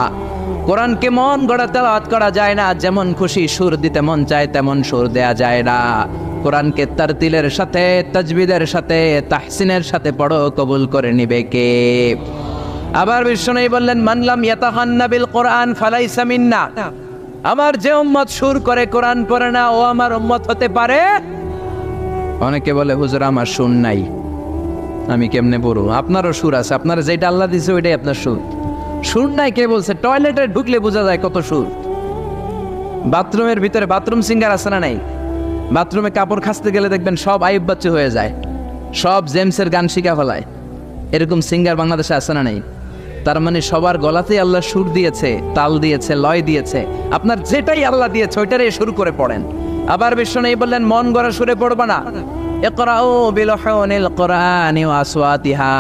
কোরআনকে মন গড়া তেলাওয়াত করা যায় না, যেমন খুশি সুর দিতে মন চায় তেমন সুর দেয়া যায় না। কোরআনকে তারতিলের সাথে, তাজবিদের সাথে, তাহসিনের সাথে পড়ো, কবুল করে নিবে কে? আবার বিষ্ণু বললেন মানলাম ইয়াতাহান্না বিল কোরআন ফালাইসা মিন্না। আমার যে উম্মত সুর করে কোরআন পড়ে না ও আমার উম্মত হতে পারে। অনেকে বলে হুজুর আমার সুর নাই, আমি কেমনে পড়ব? আপনারও সুর আছে, আপনার যেটা আল্লাহ দিয়েছে ওইটাই আপনার সুর। সুর নাই কে বলছে? টয়লেটে ঢুকলে বোঝা যায় কত সুর। বাথরুমের ভিতরে বাথরুম সিঙ্গার আছে না নাই? বাথরুমে কাপড় খাসতে গেলে দেখবেন সব আইব বাচ্চা হয়ে যায়, সব জেমসের গান শিখা ফেলায়। এরকম সিঙ্গার বাংলাদেশে আছে না নাই? তার মানে সবার গলাতেই আল্লাহ সুর দিয়েছে, তাল দিয়েছে, লয় দিয়েছে। আপনার যেটাই আল্লাহ দিয়েছে ওইটারই শুরু করে পড়েন। আবার বিষ্ণু বললেন মন গড়া সুরে পড়বা না। ইকরাউ বিলুহুনিল কুরআনি ওয়া আসওয়াতিহা,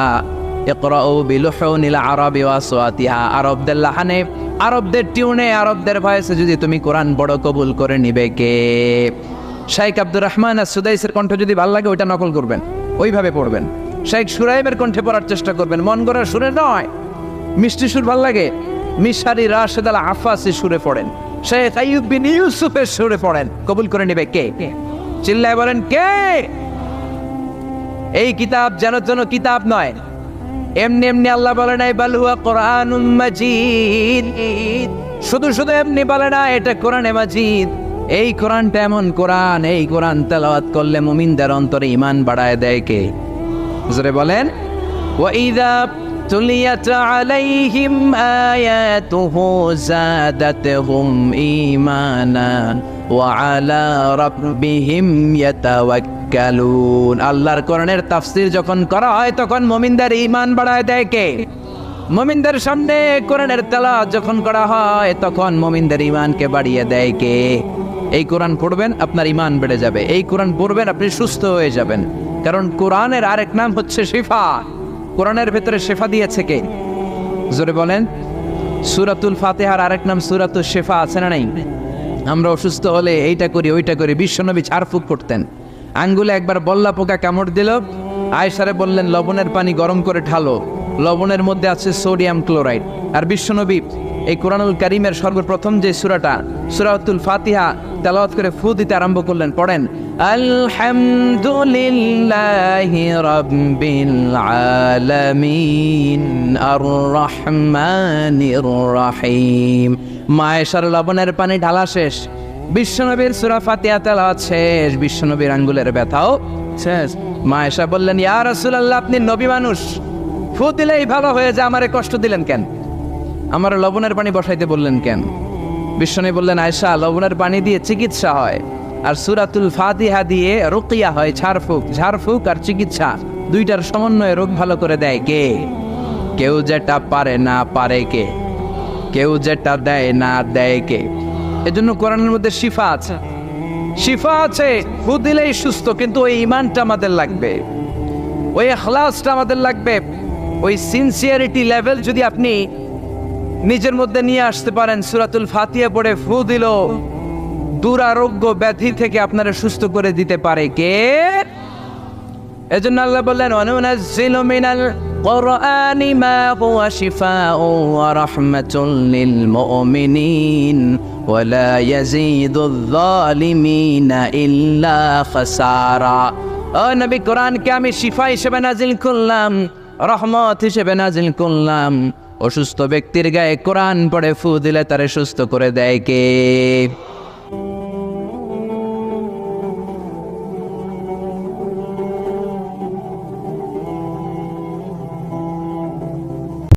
ইকরাউ বিলুহুনিল আরাবি ওয়া আসওয়াতিহা। আরবদের লাহানে, আরবদের টিউনে, আরবদের ভয়েসে যদি তুমি কোরআন পড়ো কবুল করে নিবে কে? শাইখ আব্দুর রহমান as-সুদাইসের কণ্ঠ যদি ভালো লাগে ওইটা নকল করবেন, ওইভাবে পড়বেন। শাইখ সুরাইবের কণ্ঠে পড়ার চেষ্টা করবেন, মন গড়া সুরে নয়। মিষ্টি সুর ভাল লাগে, মিশারি রাশেদ আল আফাসি সুরে পড়েন, শেখ আইয়ুব বিন ইউসুফের সুরে পড়েন, কবুল করে নেবে কে? চিল্লায় বলেন কে? এই কিতাব যেন কিতাব নয়, এমনি এমনি আল্লাহ বলে নাই বাল হুয়া কোরআনুম মাজিদ। শুধু শুধু এমনি বলে না এটা কোরআনে মাজিদ। এই কোরআনটা এমন কোরআন, এই কোরআন তেলাওয়াত করলে মুমিনদের অন্তরে ঈমান বাড়ায় দেয় কে? জোরে বলেন ওয়াইদা তুলিয়াত আলাইহিম আয়াতুহু যাদাতহুম ঈমানা ওয়া আলা রাব্বিহিম ইয়াতাওয়াক্কালুন। আল্লাহর কোরআনের তাফসীর যখন করা হয় তখন মুমিনদের ঈমান বাড়ায় দেয় কে? মুমিনদের সামনে কোরআনের তেলাওয়াত যখন করা হয় তখন মুমিনদের ঈমানকে বাড়িয়ে দেয় কে? এই কোরআন পড়বেন আপনার ঈমান বেড়ে যাবে, এই কোরআন পড়বেন আপনি সুস্থ হয়ে যাবেন। কারণ কোরআনের আরেক নাম হচ্ছে শিফা। কোরআনের ভেতরে শিফা দিয়েছে কে? জোরে বলেন। সূরাতুল ফাতিহার আরেক নাম সূরাতুশ শিফা, আছে না নাই? আমরা অসুস্থ হলে এইটা করি ওইটা করি। বিশ্বনবী ঝাড়ফুঁক করতেন, আঙ্গুলে একবার বল্লা পোকা কামড় দিল, আয়েশারে বললেন লবণের পানি গরম করে ঢালো, লবণের মধ্যে আছে সোডিয়াম ক্লোরাইড। আর বিশ্বনবী এই কোরআনুল কারীমের সর্বপ্রথম যে সূরাটা সূরাতুল ফাতিহা তেলাওয়াত করে ফু দিতে আরম্ভ করলেন, পড়েন আলহামদুলিল্লাহি রাব্বিল আলামিন আর রহমানির রহিম। মায়েশার লবণের পানি ঢালা শেষ, বিশ্বনবীর সূরা ফাতিহা তেলাওয়াত শেষ, বিশ্বনবীর আঙ্গুলের ব্যথাও শেষ। মায়েশা বললেন ইয়া রাসূলুল্লাহ আপনি নবী মানুষ, ফু দিলেই ভালো হয়ে যায়, আমারে কষ্ট দিলেন কেন? আমার লবণের পানি বসাইতে বললেন কেন? বিশ্বনবী বললেন আয়েশা লবণের পানি দিয়ে চিকিৎসা হয় আর সূরাতুল ফাতিহা দিয়ে রুকিয়া হয়, ঝাড়ফুঁক। ঝাড়ফুঁক আর চিকিৎসা দুইটার সমন্বয়ে রোগ ভালো করে দেয় কে? কেউ যেটা পারে না পারে কে? কেউ যেটা দেয় না দেয় কে? এজন্য কোরআনের মধ্যে শিফা আছে, শিফা আছে। ফু দিলেই সুস্থ, কিন্তু ওই ঈমানটা আমাদের লাগবে, ওই ইখলাসটা আমাদের লাগবে, ওই সিনসিয়ারিটি লেভেল যদি আপনি নিজের মধ্যে নিয়ে আসতে পারেন। সূরাতুল ফাতিহা পড়ে ফু দিল, দুরারোগ্য ব্যাধি থেকে আপনারা সুস্থ করে দিতে পারে কে? এজন্য আল্লাহ বললেন, ওয়ানুনাজ্জিলু মিনাল কুরআনি মা হুয়া শিফাউন ওয়া রাহমাতুল লিল মুমিনিন ওয়া লা ইয়াজিদুয যালিমিনা ইল্লা খাসারা। ও নবী, কোরআনকে আমি শিফা হিসেবে নাজিল করলাম, রহমত হিসেবে নাজিল করলাম। অসুস্থ ব্যক্তির গায়ে কোরআন পড়ে ফু দিলে তারে সুস্থ করে দেয় কে?